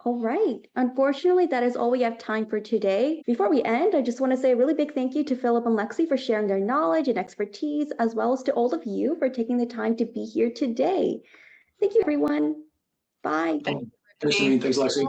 All right. Unfortunately, that is all we have time for today. Before we end, I just want to say a really big thank you to Philip and Lexi for sharing their knowledge and expertise, as well as to all of you for taking the time to be here today. Thank you, everyone. Bye. Thanks, Lexi.